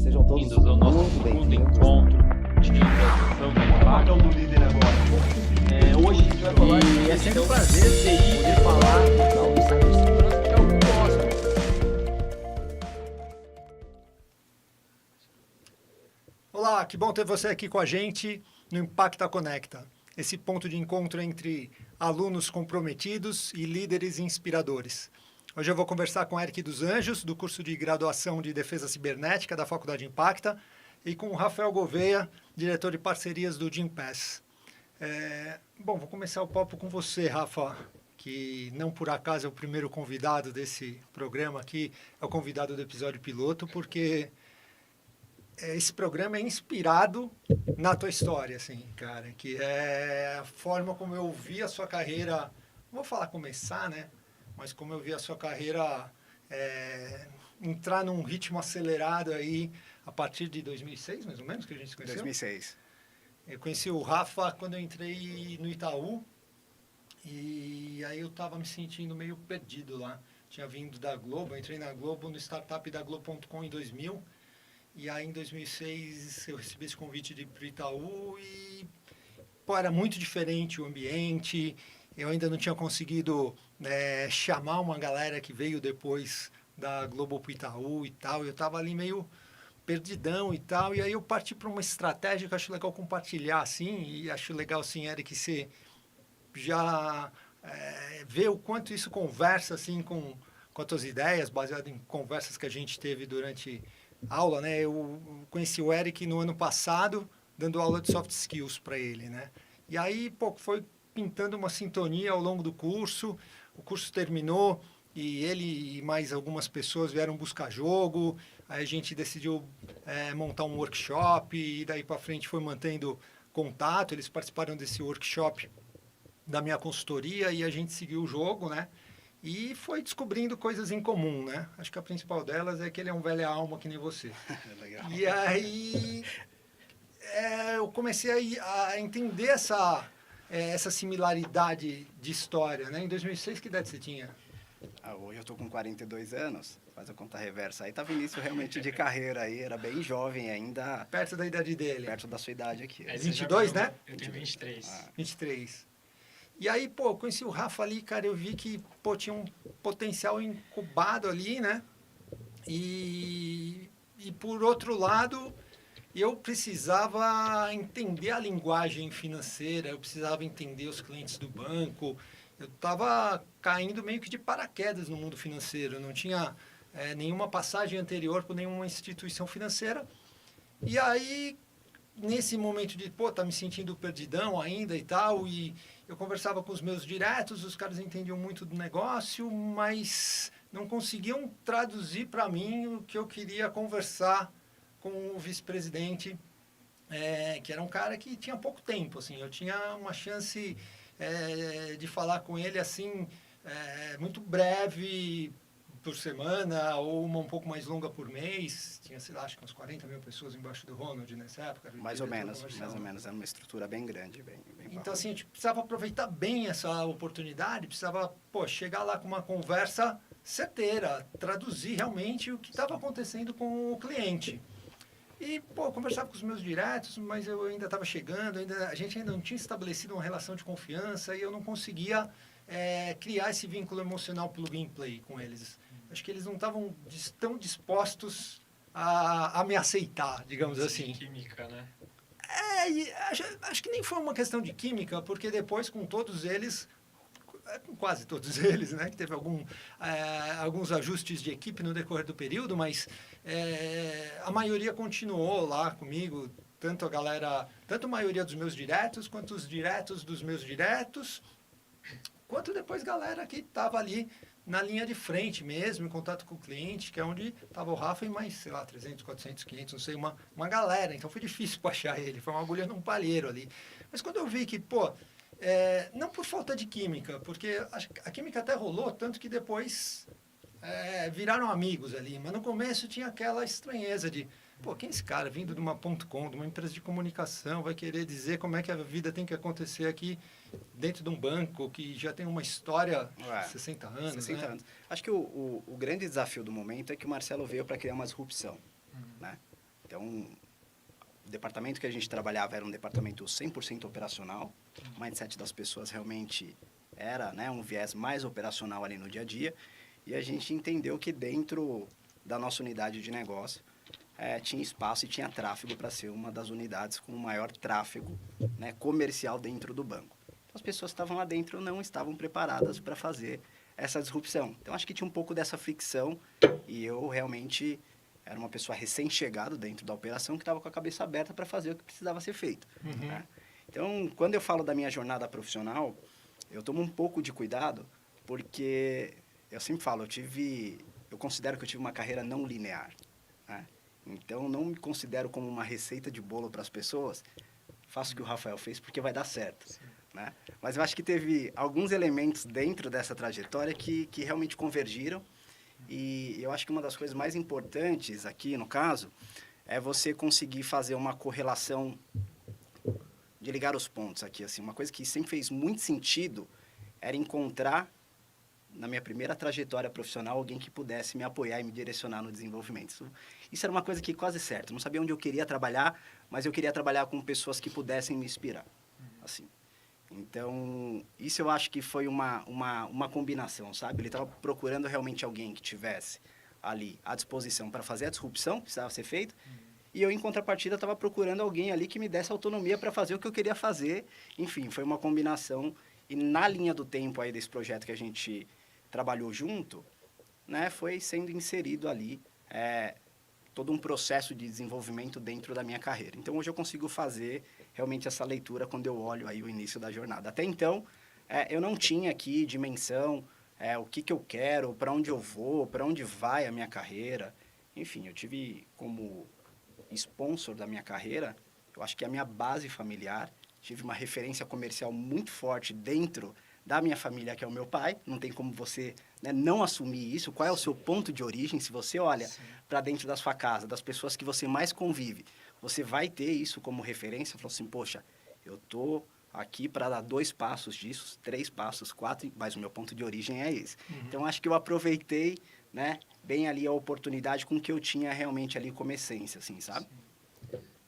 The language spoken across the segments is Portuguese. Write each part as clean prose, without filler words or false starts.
Sejam todos bem-vindos ao nosso muito segundo bem-vindos. encontro de introdução do impacto. do líder agora. Hoje a gente vai falar E é sempre um prazer poder falar da cibersegurança, que é o que eu gosto. Olá, que bom ter você aqui com a gente no Impacta Conecta, esse ponto de encontro entre alunos comprometidos e líderes inspiradores. Hoje eu vou conversar com Eric dos Anjos, do curso de graduação de Defesa Cibernética da Faculdade Impacta, e com o Rafael Gouveia, diretor de parcerias do Gympass. Vou começar o papo com você, Rafa, que não por acaso é o primeiro convidado desse programa aqui, é o convidado do episódio piloto, porque esse programa é inspirado na tua história, assim, cara, que é a forma como eu vi a sua carreira, não vou falar começar, né, mas como eu vi a sua carreira entrar num ritmo acelerado aí a partir de 2006, mais ou menos, que a gente se conheceu? 2006. Eu conheci o Rafa quando eu entrei no Itaú e aí eu estava me sentindo meio perdido lá. Tinha vindo da Globo, eu entrei na Globo, no startup da Globo.com em 2000 e aí em 2006 eu recebi esse convite de ir para o Itaú e era muito diferente o ambiente. Eu ainda não tinha conseguido chamar uma galera que veio depois da Globo para o Itaú e tal. Eu estava ali meio perdidão e tal, e aí eu parti para uma estratégia que eu acho legal compartilhar, assim, e acho legal, assim, Eric, que você já vê o quanto isso conversa, assim, com as tuas ideias, baseado em conversas que a gente teve durante a aula, né? Eu conheci o Eric no ano passado, dando aula de soft skills para ele, né? E aí, foi pintando uma sintonia ao longo do curso, o curso terminou, e ele e mais algumas pessoas vieram buscar jogo. Aí a gente decidiu montar um workshop e daí para frente foi mantendo contato. Eles participaram desse workshop da minha consultoria e a gente seguiu o jogo, né? E foi descobrindo coisas em comum, né? Acho que a principal delas é que ele é um velho alma que nem você. Legal. E aí eu comecei a entender essa similaridade de história, né? Em 2006, que idade você tinha? Hoje eu estou com 42 anos, faz a conta reversa. Aí estava início realmente de carreira aí, era bem jovem ainda. Perto da idade dele. Perto da sua idade aqui. 22, né? Eu tenho 23. 23. E aí, eu conheci o Rafa ali, cara, eu vi que, tinha um potencial incubado ali, né? E por outro lado, eu precisava entender a linguagem financeira, eu precisava entender os clientes do banco. Eu estava caindo meio que de paraquedas no mundo financeiro, eu não tinha nenhuma passagem anterior por nenhuma instituição financeira. E aí, nesse momento de, tá me sentindo perdidão ainda e tal, e eu conversava com os meus diretos, os caras entendiam muito do negócio, mas não conseguiam traduzir para mim o que eu queria conversar com o vice-presidente, que era um cara que tinha pouco tempo, assim, eu tinha uma chance de falar com ele assim, muito breve por semana, ou uma um pouco mais longa por mês. Tinha, sei lá, acho que uns 40 mil pessoas embaixo do Ronald nessa época. Mais ou menos, era uma estrutura bem grande. Bem então, assim, a gente precisava aproveitar bem essa oportunidade, precisava, chegar lá com uma conversa certeira, traduzir realmente o que estava acontecendo com o cliente. E, eu conversava com os meus diretos, mas eu ainda estava chegando, a gente ainda não tinha estabelecido uma relação de confiança e eu não conseguia criar esse vínculo emocional plug and play com eles. Acho que eles não estavam tão dispostos a me aceitar, digamos assim. Química, né? Acho que nem foi uma questão de química, porque depois com todos eles, com quase todos eles, né, que teve alguns ajustes de equipe no decorrer do período, mas a maioria continuou lá comigo, tanto a maioria dos meus diretos, quanto os diretos dos meus diretos, quanto depois galera que estava ali na linha de frente mesmo, em contato com o cliente, que é onde estava o Rafa e mais, sei lá, 300, 400, 500, não sei, uma galera. Então foi difícil para achar ele, foi uma agulha num palheiro ali. Mas quando eu vi que, não por falta de química, porque a química até rolou, tanto que depois viraram amigos ali, mas no começo tinha aquela estranheza de, quem é esse cara vindo de uma .com, de uma empresa de comunicação, vai querer dizer como é que a vida tem que acontecer aqui dentro de um banco que já tem uma história de 60 anos, 60 né? anos. Acho que o grande desafio do momento é que o Marcelo veio para criar uma disrupção, né? Então, o departamento que a gente trabalhava era um departamento 100% operacional. O mindset das pessoas realmente era, né, um viés mais operacional ali no dia a dia. E a gente entendeu que dentro da nossa unidade de negócio tinha espaço e tinha tráfego para ser uma das unidades com o maior tráfego, né, comercial dentro do banco. Então, as pessoas que estavam lá dentro não estavam preparadas para fazer essa disrupção. Então, acho que tinha um pouco dessa fricção e eu realmente era uma pessoa recém-chegada dentro da operação que estava com a cabeça aberta para fazer o que precisava ser feito. Né? Então, quando eu falo da minha jornada profissional, eu tomo um pouco de cuidado porque eu sempre falo, eu considero que eu tive uma carreira não linear. Né? Então, não me considero como uma receita de bolo para as pessoas. Faço o que o Rafael fez porque vai dar certo. Né? Mas eu acho que teve alguns elementos dentro dessa trajetória que realmente convergiram. E eu acho que uma das coisas mais importantes aqui, no caso, é você conseguir fazer uma correlação de ligar os pontos aqui. Assim, uma coisa que sempre fez muito sentido era encontrar, na minha primeira trajetória profissional, alguém que pudesse me apoiar e me direcionar no desenvolvimento. Isso era uma coisa que quase certo. Eu não sabia onde eu queria trabalhar, mas eu queria trabalhar com pessoas que pudessem me inspirar. Assim. Então, isso eu acho que foi uma combinação, sabe? Ele estava procurando realmente alguém que tivesse ali à disposição para fazer a disrupção que precisava ser feita. E eu, em contrapartida, estava procurando alguém ali que me desse autonomia para fazer o que eu queria fazer. Enfim, foi uma combinação. E na linha do tempo aí desse projeto que a gente trabalhou junto, né, foi sendo inserido ali todo um processo de desenvolvimento dentro da minha carreira. Então, hoje eu consigo fazer realmente essa leitura quando eu olho aí o início da jornada. Até então, eu não tinha aqui dimensão, o que eu quero, para onde eu vou, para onde vai a minha carreira. Enfim, eu tive como sponsor da minha carreira, eu acho que a minha base familiar, tive uma referência comercial muito forte dentro da minha família, que é o meu pai. Não tem como você, né, não assumir isso. Qual é o seu ponto de origem? Se você olha para dentro da sua casa, das pessoas que você mais convive, você vai ter isso como referência. Falou assim, poxa, eu estou aqui para dar 2 passos disso, 3 passos, 4, mas o meu ponto de origem é esse. Então, acho que eu aproveitei, né, bem ali a oportunidade com que eu tinha realmente ali como essência, assim, sabe?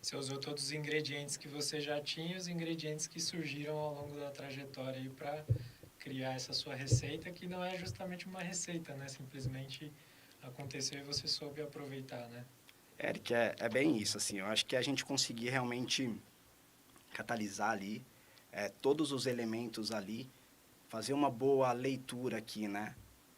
Você usou todos os ingredientes que você já tinha e os ingredientes que surgiram ao longo da trajetória aí para criar essa sua receita, que não é justamente uma receita, né? Simplesmente aconteceu e você soube aproveitar, né? Eric, é bem isso, assim. Eu acho que a gente conseguir realmente catalisar ali todos os elementos ali, fazer uma boa leitura aqui, né?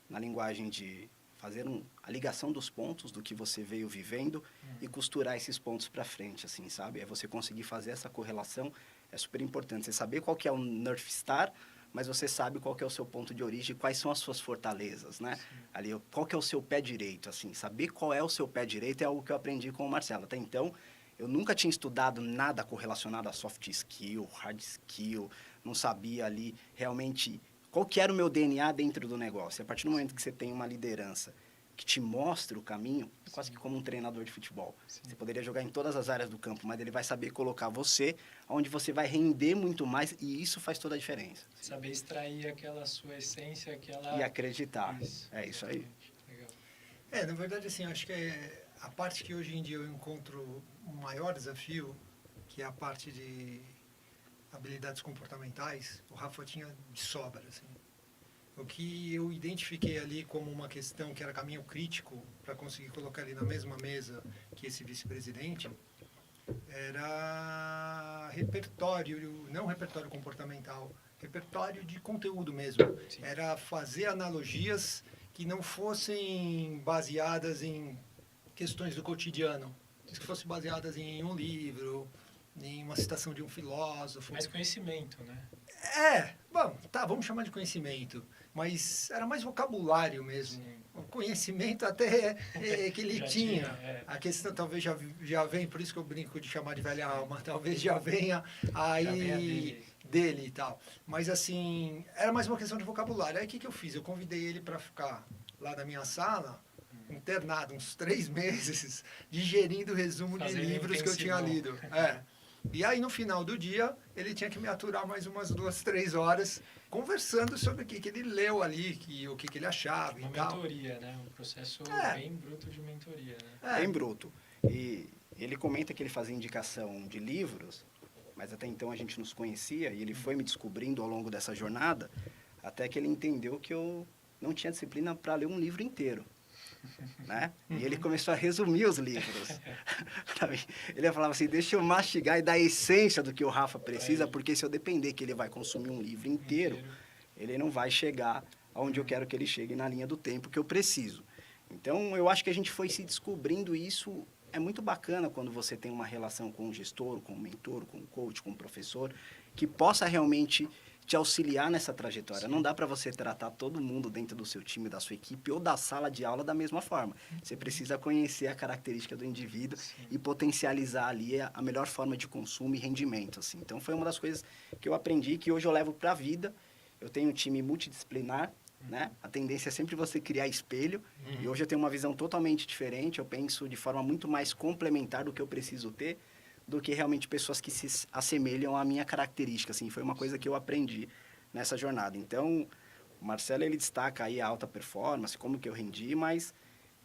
Na linguagem de fazer a ligação dos pontos do que você veio vivendo e costurar esses pontos para frente, assim, sabe? É você conseguir fazer essa correlação, é super importante. Você saber qual que é o North Star, mas você sabe qual que é o seu ponto de origem, quais são as suas fortalezas, né? Ali, qual que é o seu pé direito, assim, saber qual é o seu pé direito é algo que eu aprendi com o Marcelo. Até então, eu nunca tinha estudado nada correlacionado a soft skill, hard skill, não sabia ali realmente qual que era o meu DNA dentro do negócio. E a partir do momento que você tem uma liderança que te mostra o caminho, é quase que como um treinador de futebol. Você poderia jogar em todas as áreas do campo, mas ele vai saber colocar você onde você vai render muito mais, e isso faz toda a diferença. Saber extrair aquela sua essência, aquela... E acreditar. Isso, é isso aí. Legal. Na verdade, assim, acho que a parte que hoje em dia eu encontro o maior desafio, que é a parte de habilidades comportamentais, o Rafa tinha de sobra, assim. O que eu identifiquei ali como uma questão que era caminho crítico para conseguir colocar ele na mesma mesa que esse vice-presidente era repertório, não repertório comportamental, repertório de conteúdo mesmo. Sim. Era fazer analogias que não fossem baseadas em questões do cotidiano, que fossem baseadas em um livro, em uma citação de um filósofo. Mais conhecimento, né? Bom, tá, vamos chamar de conhecimento, mas era mais vocabulário mesmo. Sim. O conhecimento até que ele Já tinha. A questão talvez já vem, por isso que eu brinco de chamar de velha alma, talvez já venha aí dele e tal. Mas assim, era mais uma questão de vocabulário. Aí o que eu fiz? Eu convidei ele para ficar lá na minha sala, internado, uns 3 meses, digerindo o resumo de livros que eu tinha lido. E aí, no final do dia, ele tinha que me aturar mais umas 2, 3 horas, conversando sobre o que ele leu ali, o que ele achava e tal. Uma mentoria, né? Um processo bem bruto de mentoria, né? Bem bruto. E Ele comenta que ele fazia indicação de livros, mas até então a gente nos conhecia e ele foi me descobrindo ao longo dessa jornada, até que ele entendeu que eu não tinha disciplina para ler um livro inteiro. Né? E ele começou a resumir os livros. Ele falava assim, deixa eu mastigar e dar a essência do que o Rafa precisa, porque se eu depender que ele vai consumir um livro inteiro, ele não vai chegar aonde eu quero que ele chegue na linha do tempo que eu preciso. Então, eu acho que a gente foi se descobrindo e isso é muito bacana quando você tem uma relação com um gestor, com um mentor, com um coach, com um professor, que possa realmente te auxiliar nessa trajetória. Sim. Não dá para você tratar todo mundo dentro do seu time, da sua equipe ou da sala de aula da mesma forma. Você precisa conhecer a característica do indivíduo. Sim. E potencializar ali a melhor forma de consumo e rendimento. Assim. Então, foi uma das coisas que eu aprendi, que hoje eu levo para a vida. Eu tenho um time multidisciplinar, né? A tendência é sempre você criar espelho. E hoje eu tenho uma visão totalmente diferente. Eu penso de forma muito mais complementar do que eu preciso ter, do que realmente pessoas que se assemelham à minha característica, assim, foi uma coisa que eu aprendi nessa jornada. Então, o Marcelo, ele destaca aí a alta performance, como que eu rendi, mas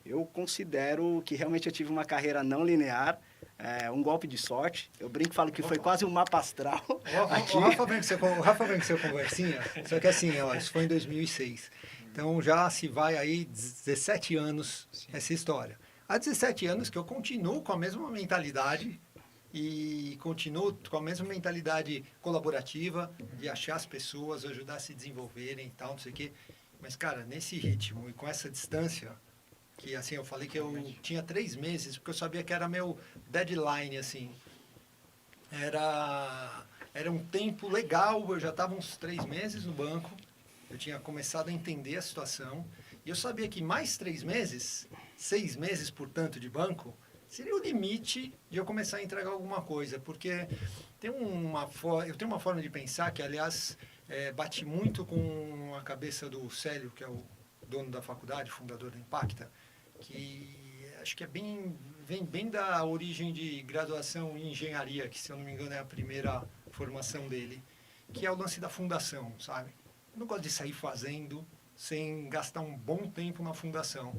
eu considero que realmente eu tive uma carreira não linear, um golpe de sorte. Eu brinco e falo que foi quase um mapa astral. O Rafa vem com seu conversinha, só que assim, ó, isso foi em 2006. Então, já se vai aí 17 anos essa história. Há 17 anos que eu continuo com a mesma mentalidade, e continuo com a mesma mentalidade colaborativa, de achar as pessoas, ajudar a se desenvolverem e tal, não sei o quê. Mas, cara, nesse ritmo e com essa distância, que assim, eu falei que eu tinha 3 meses, porque eu sabia que era meu deadline, assim. Era um tempo legal, eu já estava uns 3 meses no banco, eu tinha começado a entender a situação, e eu sabia que mais 3 meses, 6 meses, portanto, de banco, seria o limite de eu começar a entregar alguma coisa, porque eu tenho uma forma de pensar que, aliás, bate muito com a cabeça do Célio, que é o dono da faculdade, fundador da Impacta, que acho que vem bem da origem de graduação em engenharia, que, se eu não me engano, é a primeira formação dele, que é o lance da fundação, sabe? Eu não gosto de sair fazendo sem gastar um bom tempo na fundação.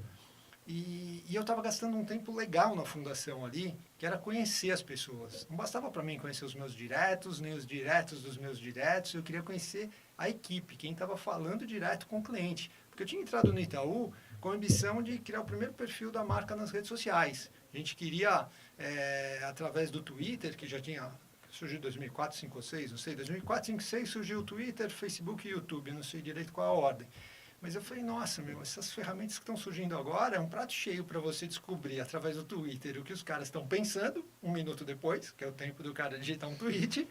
E eu estava gastando um tempo legal na fundação ali, que era conhecer as pessoas. Não bastava para mim conhecer os meus diretos, nem os diretos dos meus diretos, eu queria conhecer a equipe, quem estava falando direto com o cliente. Porque eu tinha entrado no Itaú com a ambição de criar o primeiro perfil da marca nas redes sociais. A gente queria, através do Twitter, que já tinha surgido em 2004, 2005 ou 2006, não sei, 2004, 2005, 2006 surgiu o Twitter, Facebook e YouTube, não sei direito qual a ordem. Mas eu falei, nossa, essas ferramentas que estão surgindo agora é um prato cheio para você descobrir através do Twitter o que os caras estão pensando, 1 minuto depois, que é o tempo do cara digitar um tweet,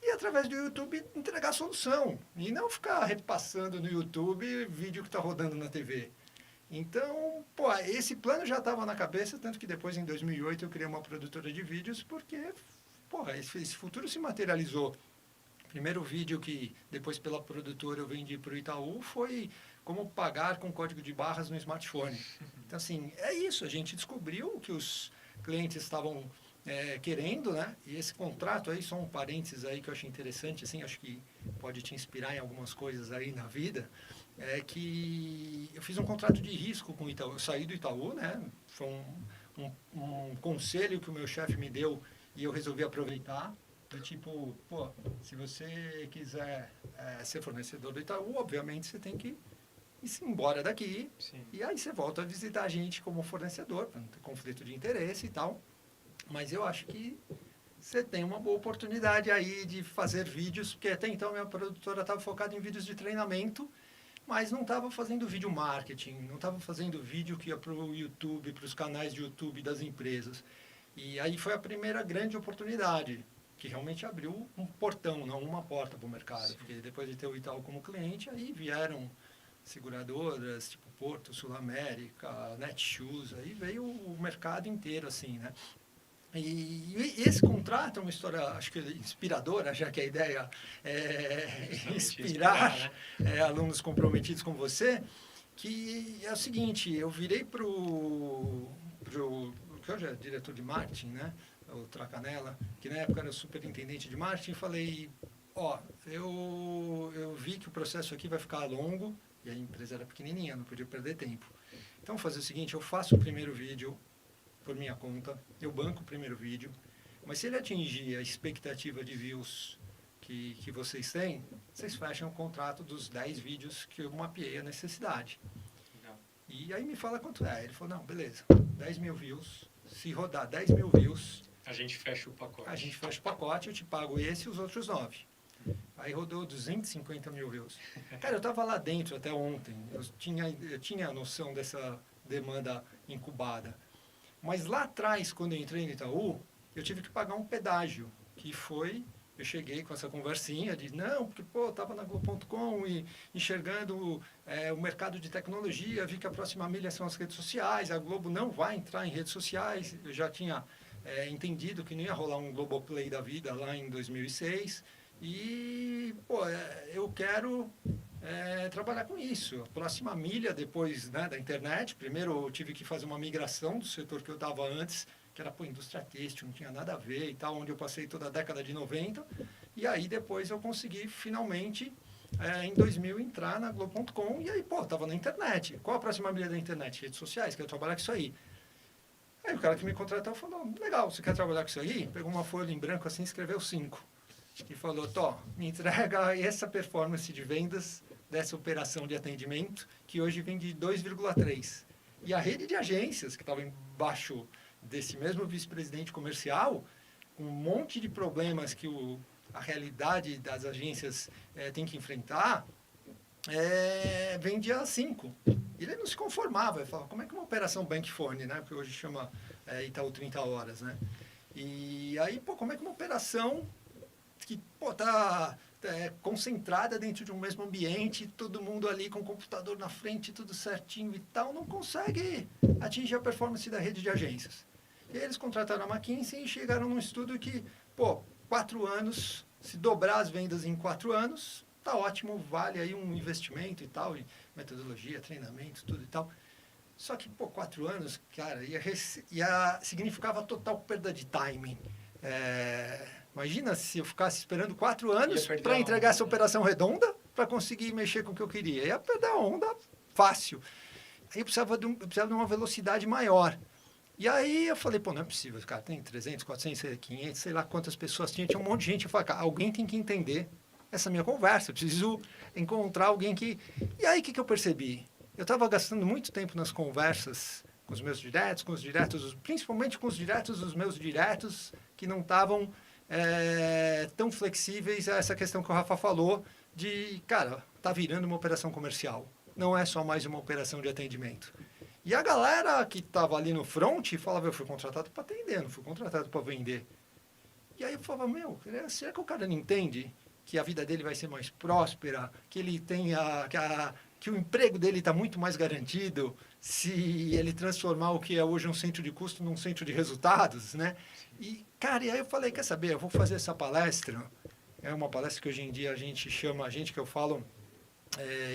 e através do YouTube entregar a solução. E não ficar repassando no YouTube vídeo que está rodando na TV. Então, esse plano já estava na cabeça, tanto que depois, em 2008, eu criei uma produtora de vídeos, porque, esse futuro se materializou. O primeiro vídeo que, depois pela produtora, eu vendi para o Itaú foi como pagar com código de barras no smartphone. Então, assim, é isso. A gente descobriu o que os clientes estavam querendo, né? E esse contrato aí, só um parênteses aí que eu achei interessante, assim, acho que pode te inspirar em algumas coisas aí na vida, é que eu fiz um contrato de risco com o Itaú. Eu saí do Itaú, né? Foi um conselho que o meu chefe me deu e eu resolvi aproveitar. Do tipo, se você quiser ser fornecedor do Itaú, obviamente você tem que ir embora daqui. Sim. E aí você volta a visitar a gente como fornecedor, para não ter conflito de interesse e tal. Mas eu acho que você tem uma boa oportunidade aí de fazer vídeos, porque até então minha produtora estava focada em vídeos de treinamento, mas não estava fazendo vídeo marketing, não estava fazendo vídeo que ia para o YouTube, para os canais de YouTube das empresas. E aí foi a primeira grande oportunidade, que realmente abriu um portão, não uma porta para o mercado. Sim. Porque depois de ter o Itaú como cliente, aí vieram seguradoras, tipo Porto, Sul América, Netshoes, aí veio o mercado inteiro, assim, né? E esse contrato é uma história, acho que inspiradora, já que a ideia é inspirar, né? Alunos comprometidos com você, que é o seguinte, eu virei para o que hoje é diretor de marketing, né? O Tracanella, que na época era superintendente de marketing, e falei, eu vi que o processo aqui vai ficar longo, e a empresa era pequenininha, não podia perder tempo. Então, vou fazer o seguinte, eu faço o primeiro vídeo por minha conta, eu banco o primeiro vídeo, mas se ele atingir a expectativa de views que vocês têm, vocês fecham o contrato dos 10 vídeos que eu mapeei a necessidade. Legal. E aí me fala quanto é. Ele falou, não, beleza, 10 mil views, se rodar 10 mil views, A gente fecha o pacote. a gente fecha o pacote, eu te pago esse e os outros 9. Aí rodou 250 mil views. Cara, eu estava lá dentro até ontem, eu tinha a noção dessa demanda incubada. Mas lá atrás, quando eu entrei no Itaú, eu tive que pagar um pedágio, que foi... Eu cheguei com essa conversinha de, não, porque, pô, eu estava na Globo.com e enxergando o mercado de tecnologia, vi que a próxima milha são as redes sociais, a Globo não vai entrar em redes sociais. Eu já tinha entendido que não ia rolar um Globoplay da vida lá em 2006. E, pô, eu quero trabalhar com isso. A próxima milha, depois, né, da internet, primeiro eu tive que fazer uma migração do setor que eu estava antes, que era, pô, indústria têxtil, não tinha nada a ver e tal, onde eu passei toda a década de 90. E aí depois eu consegui finalmente, em 2000, entrar na Globo.com e aí, pô, estava na internet. Qual a próxima milha da internet? Redes sociais, quero trabalhar com isso aí. Aí o cara que me contratou falou, legal, você quer trabalhar com isso aí? Pegou uma folha em branco assim, escreveu 5. E falou, Tó, me entrega essa performance de vendas dessa operação de atendimento, que hoje vem de 2,3. E a rede de agências, que estava embaixo desse mesmo vice-presidente comercial, com um monte de problemas que a realidade das agências tem que enfrentar, vendia 5. E ele não se conformava, ele falava, como é que uma operação bank phone, né? Porque hoje chama Itaú 30 horas, né? E aí, pô, como é que uma operação que, pô, tá concentrada dentro de um mesmo ambiente, todo mundo ali com o computador na frente, tudo certinho e tal, não consegue atingir a performance da rede de agências. E aí eles contrataram a McKinsey e chegaram num estudo que, pô, 4 anos, se dobrar as vendas em 4 anos, tá ótimo, vale aí um investimento e tal, e metodologia, treinamento, tudo e tal. Só que, pô, 4 anos, cara, significava total perda de timing. Imagina se eu ficasse esperando 4 anos para entregar essa operação redonda para conseguir mexer com o que eu queria. Ia perder a onda fácil. Aí eu precisava de uma velocidade maior. E aí eu falei, pô, não é possível, cara, tem 300, 400, 500, sei lá quantas pessoas tinha um monte de gente. Eu falei, cara, alguém tem que entender essa minha conversa, eu preciso encontrar alguém que... E aí o que eu percebi? Eu estava gastando muito tempo nas conversas com os meus diretos, principalmente com os diretos dos meus diretos, que não estavam tão flexíveis a essa questão que o Rafa falou, de, cara, tá virando uma operação comercial, não é só mais uma operação de atendimento. E a galera que estava ali no front falava, eu fui contratado para atender, não fui contratado para vender. E aí eu falava, será que o cara não entende que a vida dele vai ser mais próspera, que ele tenha, que o emprego dele está muito mais garantido se ele transformar o que é hoje um centro de custo num centro de resultados, né? E, cara, e aí eu falei, quer saber, eu vou fazer essa palestra, é uma palestra que hoje em dia a gente chama, que eu falo,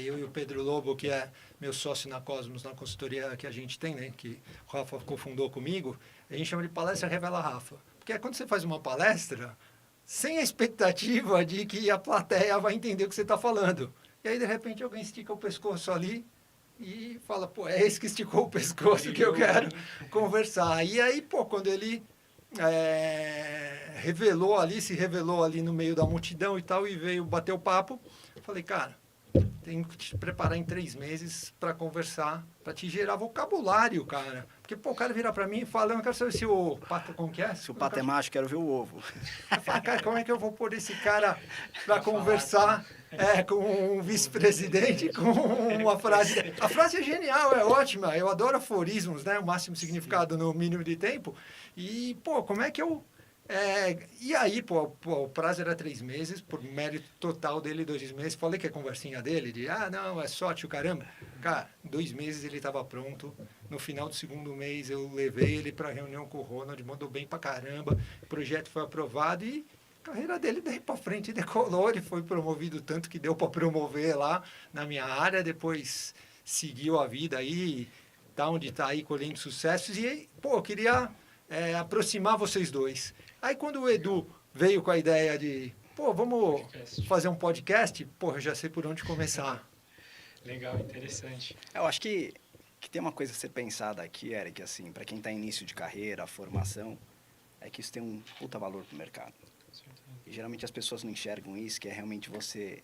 eu e o Pedro Lobo, que é meu sócio na Cosmos, na consultoria que a gente tem, né, que o Rafa cofundou comigo, a gente chama de palestra Revela Rafa. Porque é quando você faz uma palestra sem a expectativa de que a plateia vai entender o que você está falando. E aí, de repente, alguém estica o pescoço ali e fala, pô, é esse que esticou o pescoço que eu quero conversar. E aí, pô, quando ele se revelou ali no meio da multidão e tal, e veio bater o papo, eu falei, cara, tenho que te preparar em 3 meses para conversar, para te gerar vocabulário, cara. Porque, pô, o cara vira para mim e fala, eu não quero saber se o pato, como que é? Se o pato é macho, quero ver o ovo. Eu falo, cara, como é que eu vou pôr esse cara para conversar com um vice-presidente, com uma frase... A frase é genial, é ótima, eu adoro aforismos, né? O máximo significado no mínimo de tempo. E, pô, como é que eu... e aí, pô, o prazo era 3 meses, por mérito total dele, 2 meses. Falei que a conversinha dele, de, não, é sorte, o caramba. Cara, 2 meses ele estava pronto. No final do 2º mês, eu levei ele para a reunião com o Ronald, mandou bem pra caramba. O projeto foi aprovado e a carreira dele daí para frente decolou. Ele foi promovido tanto que deu para promover lá na minha área. Depois seguiu a vida aí, tá onde está aí, colhendo sucessos. E, pô, eu queria aproximar vocês dois. Aí quando o Edu veio com a ideia de, pô, vamos fazer um podcast, pô, eu já sei por onde começar. Legal, interessante. Eu acho que que tem uma coisa a ser pensada aqui, Eric, assim, para quem está em início de carreira, a formação, é que isso tem um puta valor pro mercado. E geralmente as pessoas não enxergam isso, que é realmente você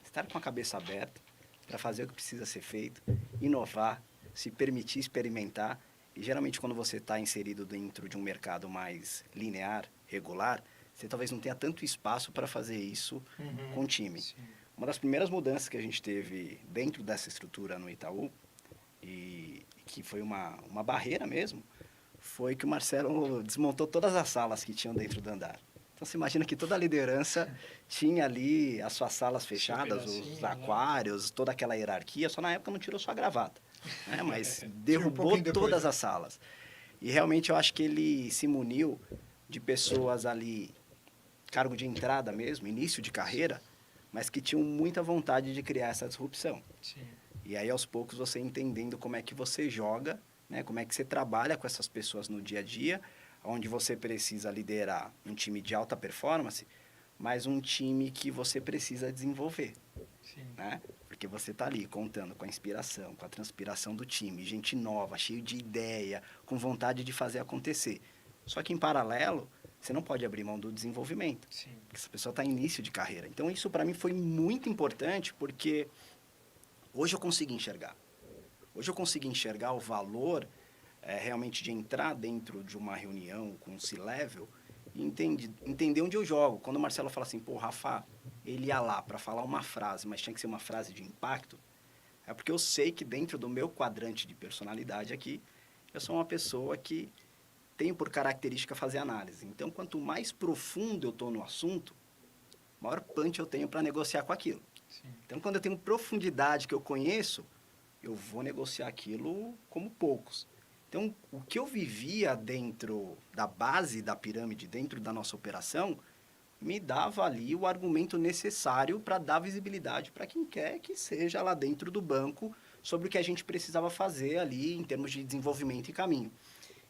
estar com a cabeça aberta para fazer o que precisa ser feito, inovar, se permitir experimentar. E geralmente quando você está inserido dentro de um mercado mais linear, regular, você talvez não tenha tanto espaço para fazer isso com o time. Sim. Uma das primeiras mudanças que a gente teve dentro dessa estrutura no Itaú, e que foi uma barreira mesmo, foi que o Marcelo desmontou todas as salas que tinham dentro do andar. Então, você imagina que toda a liderança tinha ali as suas salas fechadas, Super os assim, aquários, toda aquela hierarquia, só na época não tirou sua gravata, né? Mas um derrubou pouquinho depois, todas né? as salas. E realmente eu acho que ele se muniu de pessoas ali, cargo de entrada mesmo, início de carreira, mas que tinham muita vontade de criar essa disrupção. Sim. E aí, aos poucos, você entendendo como é que você joga, né? Como é que você trabalha com essas pessoas no dia a dia, onde você precisa liderar um time de alta performance, mas um time que você precisa desenvolver, Sim. né? Porque você está ali contando com a inspiração, com a transpiração do time, gente nova, cheio de ideia, com vontade de fazer acontecer. Só que, em paralelo, você não pode abrir mão do desenvolvimento, Sim. porque essa pessoa está em início de carreira. Então, isso para mim foi muito importante, porque hoje eu consegui enxergar. Hoje eu consegui enxergar o valor realmente de entrar dentro de uma reunião com o C-Level e entender onde eu jogo. Quando o Marcelo fala assim, pô, o Rafa, ele ia lá para falar uma frase, mas tinha que ser uma frase de impacto, é porque eu sei que dentro do meu quadrante de personalidade aqui, eu sou uma pessoa que tenho por característica fazer análise. Então, quanto mais profundo eu estou no assunto, maior punch eu tenho para negociar com aquilo. Sim. Então, quando eu tenho profundidade que eu conheço, eu vou negociar aquilo como poucos. Então, o que eu vivia dentro da base da pirâmide, dentro da nossa operação, me dava ali o argumento necessário para dar visibilidade para quem quer que seja lá dentro do banco sobre o que a gente precisava fazer ali em termos de desenvolvimento e caminho.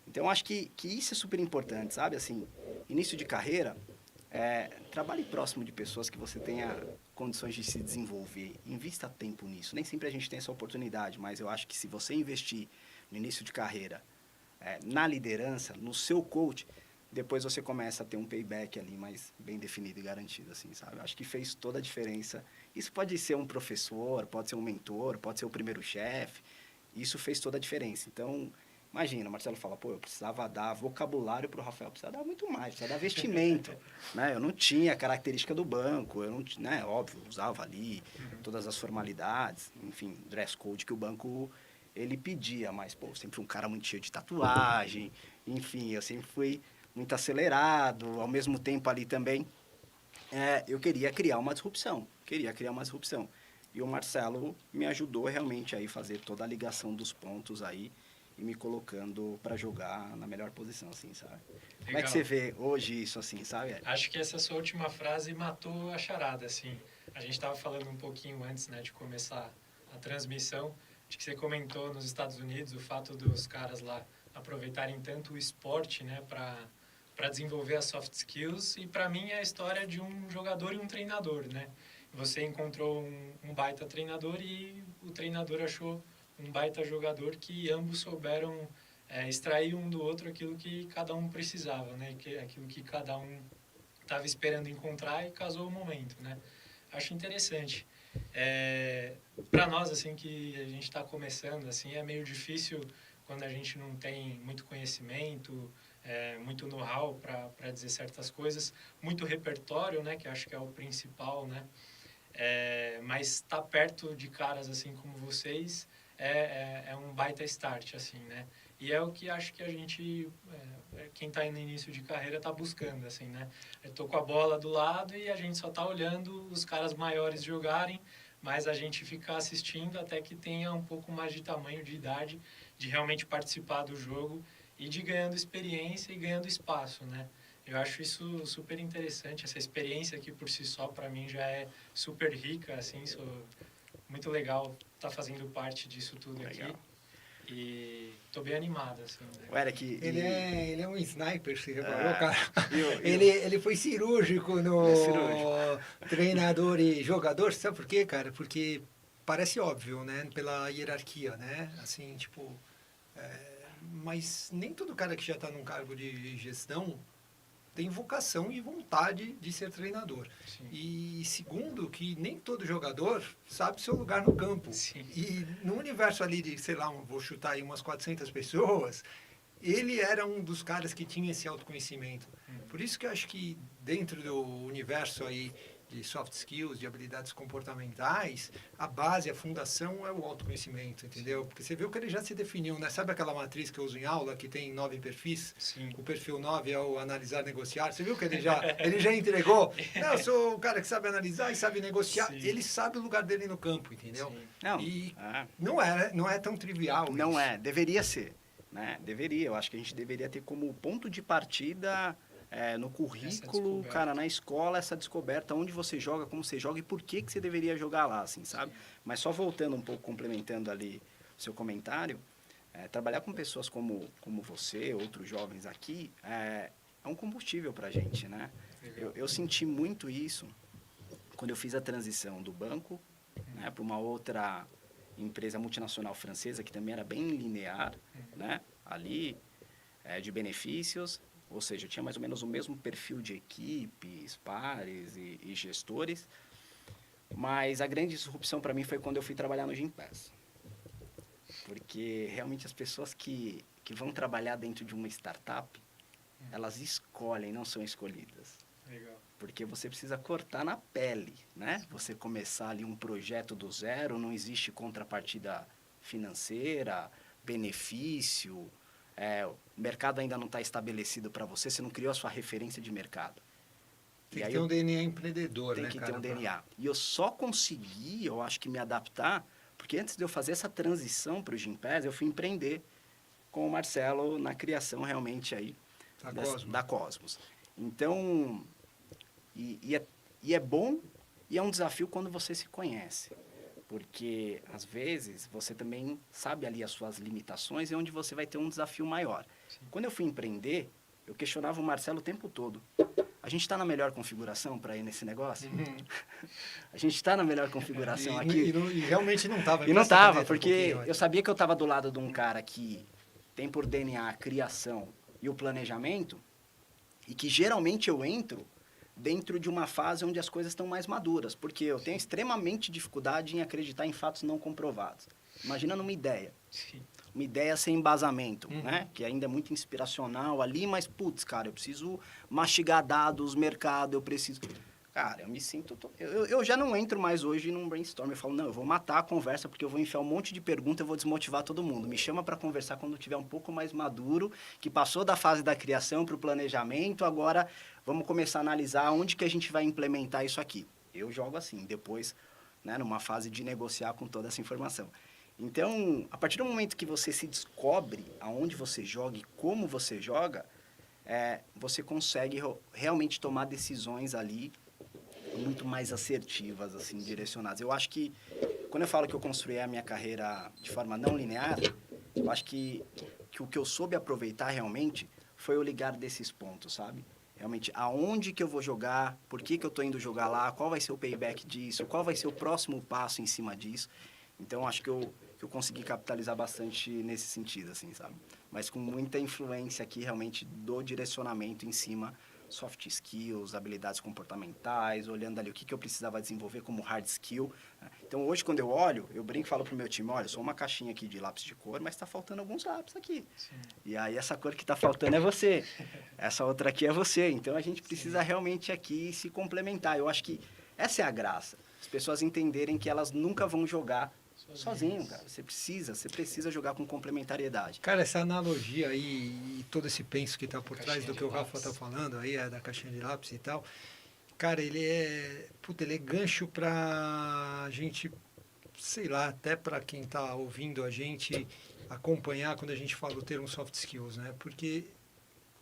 Então, acho que isso é super importante, sabe? Assim, início de carreira, trabalhe próximo de pessoas que você tenha condições de se desenvolver. Invista tempo nisso. Nem sempre a gente tem essa oportunidade, mas eu acho que se você investir no início de carreira, na liderança, no seu coach, depois você começa a ter um payback ali mais bem definido e garantido, assim, sabe? Eu acho que fez toda a diferença. Isso pode ser um professor, pode ser um mentor, pode ser o primeiro chefe. Isso fez toda a diferença. Então, imagina, o Marcelo fala, pô, eu precisava dar vocabulário para o Rafael, precisava dar muito mais, precisava dar vestimento, né? Eu não tinha a característica do banco, eu não, né? Óbvio, usava ali todas as formalidades, enfim, dress code que o banco ele pedia, mas, pô, sempre um cara muito cheio de tatuagem, enfim, eu sempre fui muito acelerado, ao mesmo tempo ali também, eu queria criar uma disrupção, E o Marcelo me ajudou realmente aí fazer toda a ligação dos pontos aí e me colocando para jogar na melhor posição, assim, sabe? Como é que Legal. você vê hoje isso, assim, sabe? Acho que essa sua última frase matou a charada, assim. A gente estava falando um pouquinho antes, né, de começar a transmissão, de que você comentou nos Estados Unidos o fato dos caras lá aproveitarem tanto o esporte, né, para desenvolver as soft skills. E para mim é a história de um jogador e um treinador, né? Você encontrou um baita treinador e o treinador achou um baita jogador que ambos souberam extrair um do outro aquilo que cada um precisava, né? Aquilo que cada um estava esperando encontrar e casou o momento, né? Acho interessante. Para nós, assim, que a gente está começando, assim, é meio difícil quando a gente não tem muito conhecimento, muito know-how para dizer certas coisas, muito repertório, né? Que acho que é o principal, né? Mas estar perto de caras assim como vocês é um baita start, assim, né? E é o que acho que a gente, quem está no início de carreira está buscando, assim, né? Eu tô com a bola do lado e a gente só está olhando os caras maiores jogarem, mas a gente fica assistindo até que tenha um pouco mais de tamanho, de idade, de realmente participar do jogo e de ganhando experiência e ganhando espaço, né? Eu acho isso super interessante, essa experiência aqui por si só, para mim, já é super rica, assim, muito legal estar fazendo parte disso tudo Legal. aqui. E tô bem animado, assim, né? O Eric... Ele é um sniper, você reparou, cara? eu- Ele foi cirúrgico no É cirúrgico. treinador e jogador, sabe por quê, cara? Porque parece óbvio, né? Pela hierarquia, né? Assim, tipo... mas nem todo cara que já está num cargo de gestão tem vocação e vontade de ser treinador. Sim. E segundo, que nem todo jogador sabe seu lugar no campo. Sim. E no universo ali de, sei lá, vou chutar aí umas 400 pessoas, ele era um dos caras que tinha esse autoconhecimento. Por isso que eu acho que dentro do universo aí de soft skills, de habilidades comportamentais, a base, a fundação é o autoconhecimento, entendeu? Porque você viu que ele já se definiu, né? Sabe aquela matriz que eu uso em aula, que tem 9 perfis? Sim. O perfil 9 é o analisar, negociar. Você viu que ele já entregou? Não, eu sou o cara que sabe analisar e sabe negociar. Sim. Ele sabe o lugar dele no campo, entendeu? Sim. Não, E é. não é tão trivial Não isso. é, deveria ser, né? Deveria, eu acho que a gente deveria ter como ponto de partida no currículo, descoberta. cara, na escola, essa descoberta, onde você joga, como você joga e por que você deveria jogar lá, assim, sabe? Mas só voltando um pouco, complementando ali o seu comentário, trabalhar com pessoas como você, outros jovens aqui, é um combustível pra gente, né? Eu senti muito isso quando eu fiz a transição do banco, né, para uma outra empresa multinacional francesa, que também era bem linear, né, ali, de benefícios, ou seja, eu tinha mais ou menos o mesmo perfil de equipes, pares e gestores, mas a grande disrupção para mim foi quando eu fui trabalhar no Gympass. Porque realmente as pessoas que vão trabalhar dentro de uma startup, elas escolhem, não são escolhidas. Legal. Porque você precisa cortar na pele, né? Você começar ali um projeto do zero, não existe contrapartida financeira, benefício, o mercado ainda não está estabelecido para você, você não criou a sua referência de mercado. Tem E que aí ter um DNA empreendedor, tem né, que cara? ter um DNA. E eu só consegui, eu acho que me adaptar, porque antes de eu fazer essa transição para o Gympass, eu fui empreender com o Marcelo na criação realmente aí da Cosmos. Então, e é bom e é um desafio quando você se conhece. Porque, às vezes, você também sabe ali as suas limitações e onde você vai ter um desafio maior. Sim. Quando eu fui empreender, eu questionava o Marcelo o tempo todo. A gente está na melhor configuração para ir nesse negócio? A gente está na melhor configuração aqui? E realmente não estava. E não estava, porque eu sabia que eu estava do lado de um cara que tem por DNA a criação e o planejamento, e que geralmente eu entro dentro de uma fase onde as coisas estão mais maduras, porque eu tenho extremamente dificuldade em acreditar em fatos não comprovados. Imagina numa ideia. Sim. Uma ideia sem embasamento, né? Que ainda é muito inspiracional ali, mas, putz, cara, eu preciso mastigar dados, mercado, eu preciso... Cara, eu me sinto... Eu já não entro mais hoje num brainstorm. Eu falo, não, eu vou matar a conversa porque eu vou enfiar um monte de pergunta e vou desmotivar todo mundo. Me chama para conversar quando tiver um pouco mais maduro, que passou da fase da criação para o planejamento, agora vamos começar a analisar onde que a gente vai implementar isso aqui. Eu jogo assim, depois, né, numa fase de negociar com toda essa informação. Então, a partir do momento que você se descobre aonde você joga e como você joga, você consegue realmente tomar decisões ali muito mais assertivas, assim, direcionadas. Eu acho que, quando eu falo que eu construí a minha carreira de forma não linear, eu acho que o que eu soube aproveitar realmente foi o ligar desses pontos, sabe? Realmente, aonde que eu vou jogar, por que que eu estou indo jogar lá, qual vai ser o payback disso, qual vai ser o próximo passo em cima disso. Então, acho que eu consegui capitalizar bastante nesse sentido, assim, sabe? Mas com muita influência aqui, realmente, do direcionamento em cima, soft skills, habilidades comportamentais, olhando ali o que eu precisava desenvolver como hard skill. Então, hoje, quando eu olho, eu brinco e falo pro meu time, olha, eu sou uma caixinha aqui de lápis de cor, mas está faltando alguns lápis aqui. Sim. E aí, essa cor que está faltando é você. Essa outra aqui é você. Então, a gente precisa realmente aqui se complementar. Eu acho que essa é a graça. As pessoas entenderem que elas nunca vão jogar sozinho, cara. Você precisa jogar com complementariedade. Cara, essa analogia aí e todo esse penso que está por trás Caixinha do que o de Rafa lápis. está falando aí, da caixinha de lápis e tal, cara, ele é gancho para a gente, sei lá, até para quem está ouvindo a gente acompanhar quando a gente fala o termo soft skills, né? Porque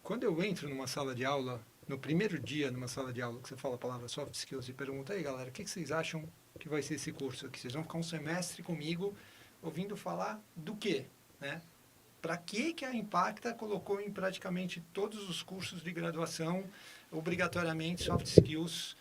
quando eu entro numa sala de aula, no primeiro dia numa sala de aula que você fala a palavra soft skills e pergunta, aí galera, o que vocês acham que vai ser esse curso aqui? Vocês vão ficar um semestre comigo ouvindo falar do quê, né? para que a Impacta colocou em praticamente todos os cursos de graduação, obrigatoriamente, soft skills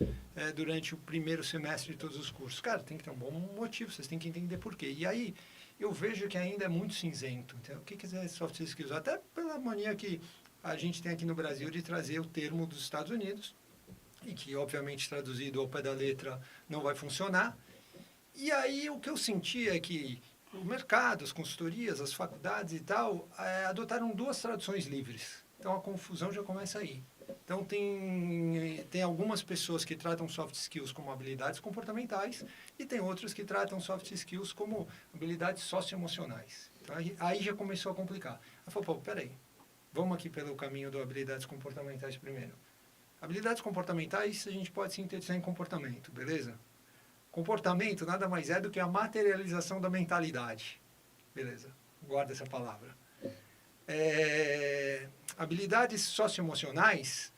durante o primeiro semestre de todos os cursos? Cara, tem que ter um bom motivo, vocês têm que entender por quê. E aí, eu vejo que ainda é muito cinzento. Então, o que é soft skills? Até pela mania que a gente tem aqui no Brasil de trazer o termo dos Estados Unidos, e que, obviamente, traduzido ao pé da letra, não vai funcionar. E aí, o que eu senti é que o mercado, as consultorias, as faculdades e tal, adotaram 2 traduções livres. Então, a confusão já começa aí. Então, tem algumas pessoas que tratam soft skills como habilidades comportamentais e tem outras que tratam soft skills como habilidades socioemocionais. Então, aí já começou a complicar. Aí falou, pô, peraí, vamos aqui pelo caminho das habilidades comportamentais primeiro. Habilidades comportamentais a gente pode sintetizar em comportamento, beleza? Comportamento nada mais é do que a materialização da mentalidade. Beleza, guarda essa palavra. Habilidades socioemocionais,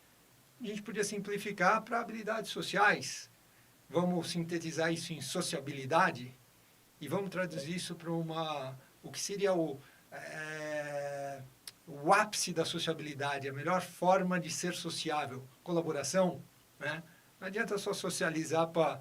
a gente podia simplificar para habilidades sociais. Vamos sintetizar isso em sociabilidade e vamos traduzir isso para o que seria o ápice da sociabilidade, a melhor forma de ser sociável, colaboração, né? Não adianta só socializar para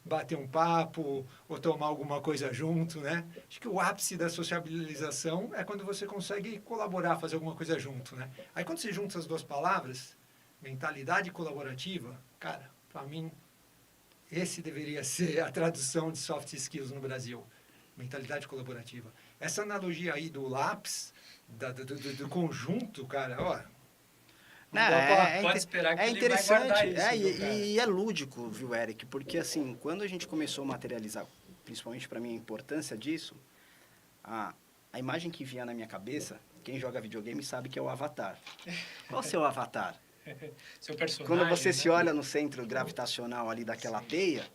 bater um papo ou tomar alguma coisa junto, né? Acho que o ápice da sociabilização é quando você consegue colaborar, fazer alguma coisa junto, né? Aí quando você junta as 2 palavras, mentalidade colaborativa, cara, para mim, esse deveria ser a tradução de soft skills no Brasil. Mentalidade colaborativa. Essa analogia aí do lápis, do conjunto, cara, ó. Pode esperar que ele vai interessante, guardar isso, e é lúdico, viu, Eric? Porque, assim, quando a gente começou a materializar, principalmente para mim, a importância disso, a imagem que vinha na minha cabeça, quem joga videogame sabe que é o avatar. Qual é o seu avatar? Seu personagem, Quando você né? se olha no centro gravitacional ali daquela teia,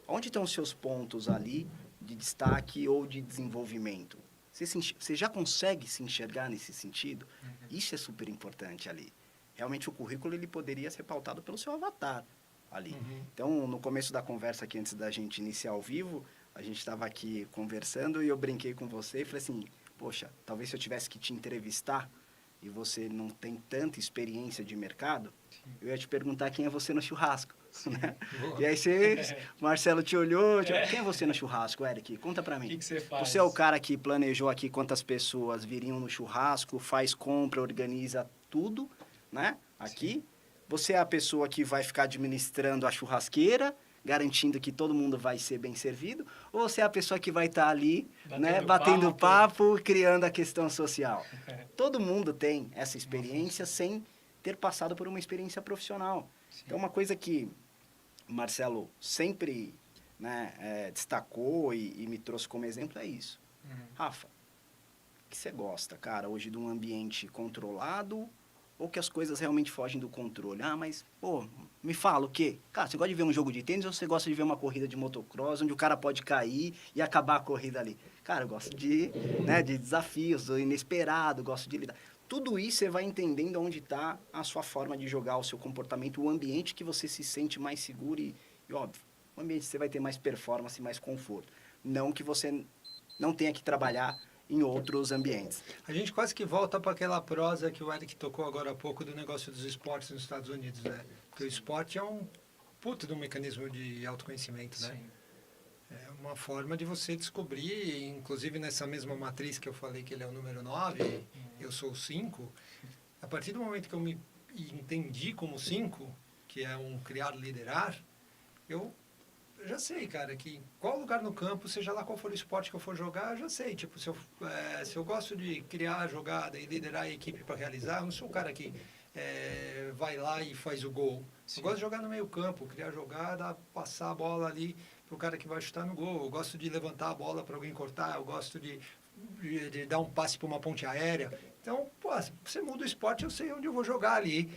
onde estão os seus pontos ali de destaque ou de desenvolvimento? Você já consegue se enxergar nesse sentido? Isso é super importante ali. Realmente o currículo ele poderia ser pautado pelo seu avatar ali. Então, no começo da conversa aqui, antes da gente iniciar ao vivo, a gente estava aqui conversando e eu brinquei com você e falei assim, poxa, talvez se eu tivesse que te entrevistar e você não tem tanta experiência de mercado, eu ia te perguntar quem é você no churrasco. Né? E aí Marcelo te olhou, quem é você no churrasco, Eric? Conta pra mim. O que você faz? Você é o cara que planejou aqui quantas pessoas viriam no churrasco, faz compra, organiza tudo, né? Aqui. Sim. Você é a pessoa que vai ficar administrando a churrasqueira, garantindo que todo mundo vai ser bem servido, ou você é a pessoa que vai estar ali, batendo papo, criando a questão social? Todo mundo tem essa experiência sem ter passado por uma experiência profissional. Sim. Então, uma coisa que o Marcelo sempre destacou e me trouxe como exemplo é isso. Rafa, o que você gosta, cara, hoje de um ambiente controlado ou que as coisas realmente fogem do controle? Ah, mas, pô, me fala o quê? Cara, você gosta de ver um jogo de tênis ou você gosta de ver uma corrida de motocross onde o cara pode cair e acabar a corrida ali? Cara, eu gosto de desafios, do inesperado, gosto de lidar. Tudo isso você vai entendendo onde está a sua forma de jogar, o seu comportamento, o ambiente que você se sente mais seguro e óbvio, o ambiente que você vai ter mais performance, mais conforto. Não que você não tenha que trabalhar em outros ambientes. A gente quase que volta para aquela prosa que o Eric tocou agora há pouco do negócio dos esportes nos Estados Unidos, né? Porque o esporte é um puto de um mecanismo de autoconhecimento, né? Sim. É uma forma de você descobrir, inclusive nessa mesma matriz que eu falei que ele é o número 9, eu sou o 5, a partir do momento que eu me entendi como 5, que é um criar, liderar, eu já sei, cara, que qual lugar no campo, seja lá qual for o esporte que eu for jogar, eu já sei. Tipo, se eu gosto de criar a jogada e liderar a equipe para realizar, eu não sou o cara que vai lá e faz o gol. Sim. Eu gosto de jogar no meio campo, criar a jogada, passar a bola ali para o cara que vai chutar no gol. Eu gosto de levantar a bola para alguém cortar, eu gosto de dar um passe para uma ponte aérea. Então, pô, você muda o esporte, eu sei onde eu vou jogar ali.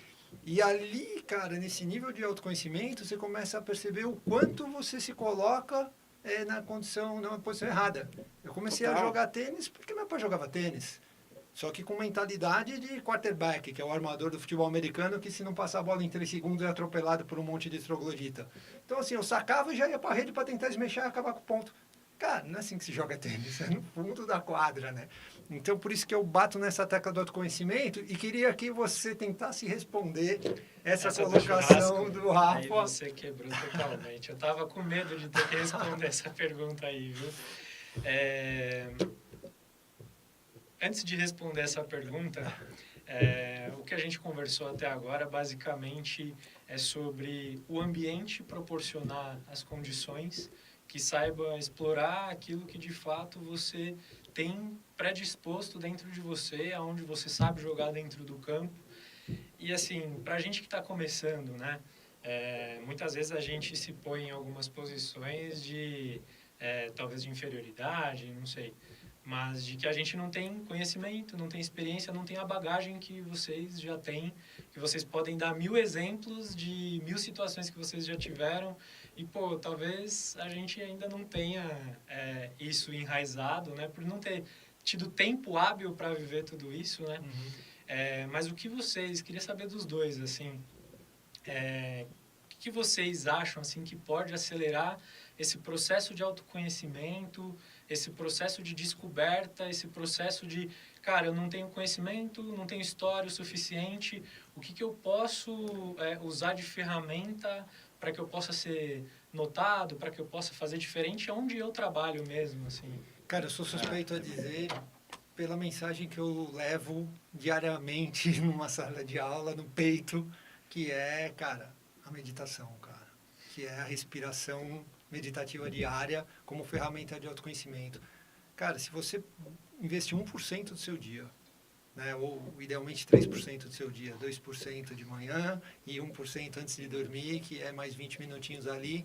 E ali, cara, nesse nível de autoconhecimento, você começa a perceber o quanto você se coloca na posição errada. Eu comecei a jogar tênis porque meu pai jogava tênis. Só que com mentalidade de quarterback, que é o armador do futebol americano, que se não passar a bola em 3 segundos é atropelado por um monte de troglodita. Então, assim, eu sacava e já ia para a rede para tentar esmechar e acabar com o ponto. Cara, não é assim que se joga tênis, é no fundo da quadra, né? Então, por isso que eu bato nessa tecla do autoconhecimento e queria que você tentasse responder essa colocação do Rafa. Aí você quebrou totalmente. Eu tava com medo de ter que responder essa pergunta aí, viu? Antes de responder essa pergunta, o que a gente conversou até agora, basicamente, é sobre o ambiente proporcionar as condições que saiba explorar aquilo que de fato você tem predisposto dentro de você, aonde você sabe jogar dentro do campo. E assim, para a gente que está começando, né, muitas vezes a gente se põe em algumas posições de talvez de inferioridade, não sei, mas de que a gente não tem conhecimento, não tem experiência, não tem a bagagem que vocês já têm, que vocês podem dar 1000 exemplos de 1000 situações que vocês já tiveram. E, pô, talvez a gente ainda não tenha isso enraizado, né? Por não ter tido tempo hábil para viver tudo isso, né? Mas o que vocês... Queria saber dos dois, assim. O que vocês acham, assim, que pode acelerar esse processo de autoconhecimento, esse processo de descoberta, esse processo de... Cara, eu não tenho conhecimento, não tenho história o suficiente. O que eu posso usar de ferramenta para que eu possa ser notado, para que eu possa fazer diferente onde eu trabalho mesmo, assim. Cara, eu sou suspeito a dizer, pela mensagem que eu levo diariamente numa sala de aula, no peito, que é, cara, a meditação, cara. Que é a respiração meditativa diária como ferramenta de autoconhecimento. Cara, se você investir 1% do seu dia, né, ou idealmente 3% do seu dia, 2% de manhã e 1% antes de dormir, que é mais 20 minutinhos ali,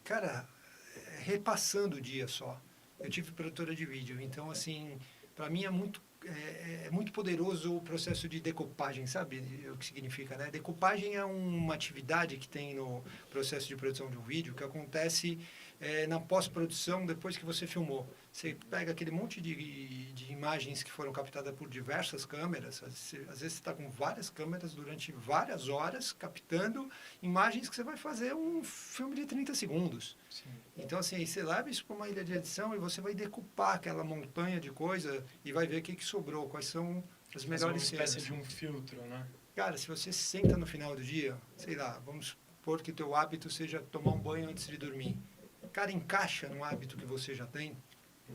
cara, repassando o dia só. Eu tive produtora de vídeo, então, assim, para mim é muito poderoso o processo de decupagem, sabe o que significa, né? Decupagem é uma atividade que tem no processo de produção de um vídeo, que acontece na pós-produção, depois que você filmou. Você pega aquele monte de imagens que foram captadas por diversas câmeras, às vezes você está com várias câmeras durante várias horas, captando imagens que você vai fazer um filme de 30 segundos. Sim. Então, assim, você leva isso para uma ilha de edição e você vai decupar aquela montanha de coisa e vai ver o que sobrou, quais são as melhores cenas. Uma espécie de um filtro, né? Cara, se você senta no final do dia, sei lá, vamos supor que o teu hábito seja tomar um banho antes de dormir. Cara, encaixa no hábito que você já tem,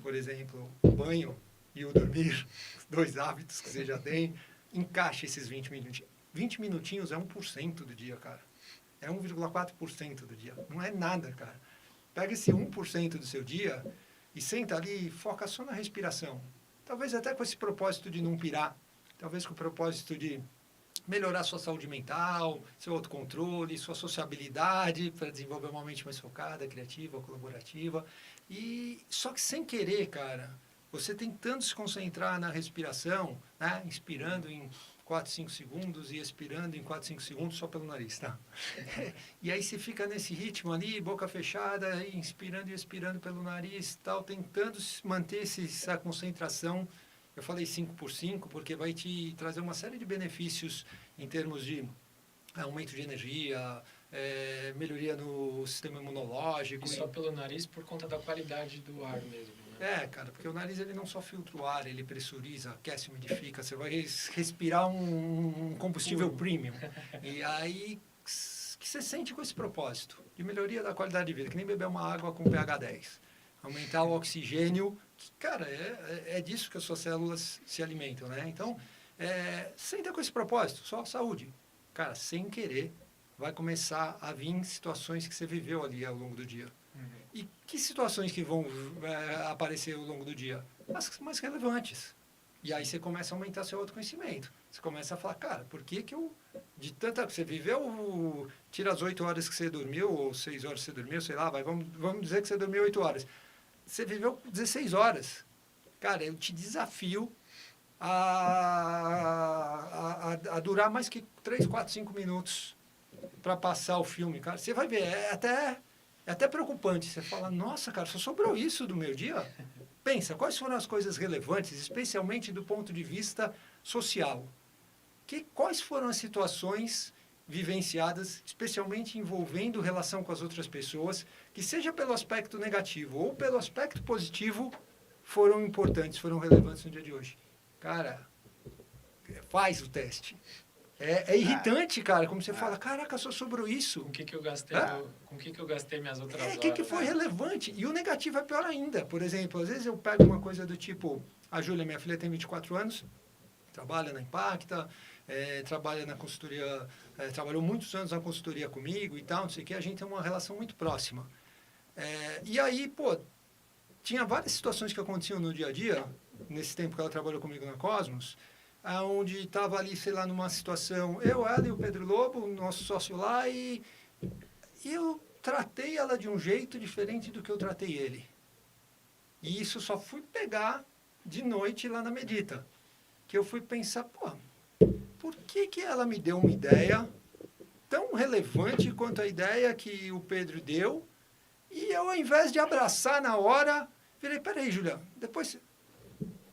por exemplo, o banho e o dormir, 2 hábitos que você já tem, encaixa esses 20 minutinhos. 20 minutinhos é 1% do dia, cara. É 1,4% do dia. Não é nada, cara. Pega esse 1% do seu dia e senta ali e foca só na respiração. Talvez até com esse propósito de não pirar. Talvez com o propósito de melhorar sua saúde mental, seu autocontrole, sua sociabilidade, para desenvolver uma mente mais focada, criativa, colaborativa. E só que sem querer, cara, você tentando se concentrar na respiração, né? Inspirando em 4, 5 segundos e expirando em 4, 5 segundos só pelo nariz, tá? E aí você fica nesse ritmo ali, boca fechada, inspirando e expirando pelo nariz, tal, tentando manter essa concentração. Eu falei 5x5 porque vai te trazer uma série de benefícios em termos de aumento de energia, melhoria no sistema imunológico. E só pelo nariz por conta da qualidade do ar mesmo, né? Cara, porque o nariz ele não só filtra o ar, ele pressuriza, aquece, umidifica. Você vai respirar um combustível premium. E aí que você sente com esse propósito de melhoria da qualidade de vida, que nem beber uma água com pH 10. Aumentar o oxigênio, que, cara, é disso que as suas células se alimentam, né? Então, senta com esse propósito, só saúde. Cara, sem querer, vai começar a vir situações que você viveu ali ao longo do dia. E que situações que vão aparecer ao longo do dia? As mais relevantes. E aí você começa a aumentar seu autoconhecimento. Você começa a falar, cara, por que eu... De tanta... Você viveu... Tira as 8 horas que você dormiu, ou 6 horas que você dormiu, sei lá, vamos dizer que você dormiu 8 horas. Você viveu 16 horas. Cara, eu te desafio a durar mais que 3, 4, 5 minutos para passar o filme, cara. Você vai ver, é até preocupante. Você fala, nossa, cara, só sobrou isso do meu dia? Pensa, quais foram as coisas relevantes, especialmente do ponto de vista social? Quais foram as situações vivenciadas, especialmente envolvendo relação com as outras pessoas, que seja pelo aspecto negativo ou pelo aspecto positivo, foram importantes, foram relevantes no dia de hoje. Cara, faz o teste. É irritante, cara, como você fala, caraca, só sobrou isso. Com o que eu gastei, com o que eu gastei minhas outras horas? O que foi relevante? E o negativo é pior ainda. Por exemplo, às vezes eu pego uma coisa do tipo, a Júlia, minha filha, tem 24 anos, trabalha na Impacta, trabalha na consultoria, trabalhou muitos anos na consultoria comigo e tal, não sei o que, a gente tem uma relação muito próxima. E aí, pô, tinha várias situações que aconteciam no dia a dia, nesse tempo que ela trabalhou comigo na Cosmos, onde estava ali, sei lá, numa situação, eu, ela e o Pedro Lobo, nosso sócio lá, e eu tratei ela de um jeito diferente do que eu tratei ele. E isso só fui pegar de noite lá na Medita. Que eu fui pensar, pô, por que ela me deu uma ideia tão relevante quanto a ideia que o Pedro deu, e eu, ao invés de abraçar na hora, virei, peraí, Julia, depois...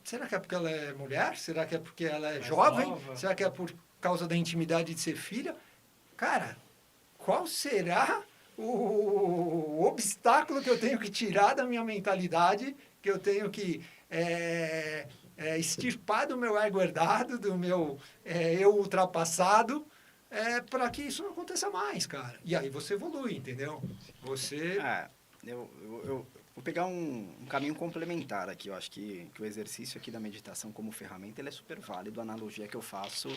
Será que é porque ela é mulher? Será que é porque ela é jovem? Nova. Será que é por causa da intimidade de ser filha? Cara, qual será o obstáculo que eu tenho que tirar da minha mentalidade, que eu tenho que extirpar do meu ego herdado, do meu eu ultrapassado, para que isso não aconteça mais, cara. E aí você evolui, entendeu? Você... Eu vou pegar um caminho complementar aqui. Eu acho que o exercício aqui da meditação como ferramenta, ele é super válido. A analogia que eu faço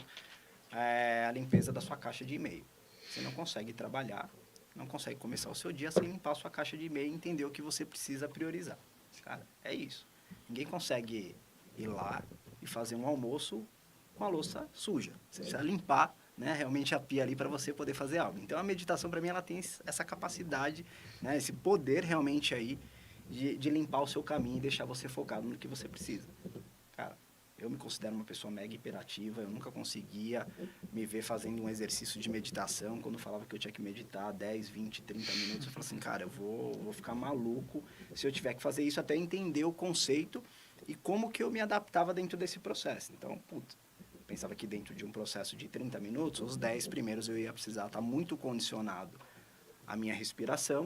é a limpeza da sua caixa de e-mail. Você não consegue trabalhar, não consegue começar o seu dia sem limpar a sua caixa de e-mail e entender o que você precisa priorizar. Cara, é isso. Ninguém consegue ir lá e fazer um almoço com a louça suja. Você precisa limpar, né, realmente a pia ali para você poder fazer algo. Então, a meditação, para mim, ela tem essa capacidade, né, esse poder realmente aí de limpar o seu caminho e deixar você focado no que você precisa. Cara, eu me considero uma pessoa mega hiperativa, eu nunca conseguia me ver fazendo um exercício de meditação. Quando falava que eu tinha que meditar 10, 20, 30 minutos, eu falava assim, cara, eu vou ficar maluco se eu tiver que fazer isso, até entender o conceito e como que eu me adaptava dentro desse processo. Então, putz, pensava que dentro de um processo de 30 minutos, os 10 primeiros eu ia precisar estar muito condicionado à minha respiração,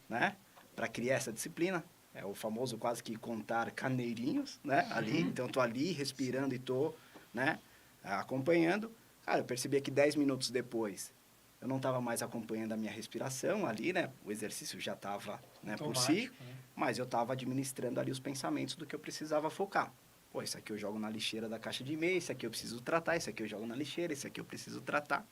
né? Para criar essa disciplina. É o famoso quase que contar carneirinhos, né? Ali, então eu tô ali respirando e tô, né, acompanhando. Cara, eu percebia que 10 minutos depois eu não estava mais acompanhando a minha respiração ali, né? O exercício já estava, né, por si, né? mas eu estava administrando ali os pensamentos do que eu precisava focar. Pô, isso aqui eu jogo na lixeira da caixa de e-mail, isso aqui eu preciso tratar, isso aqui eu jogo na lixeira, isso aqui eu preciso tratar.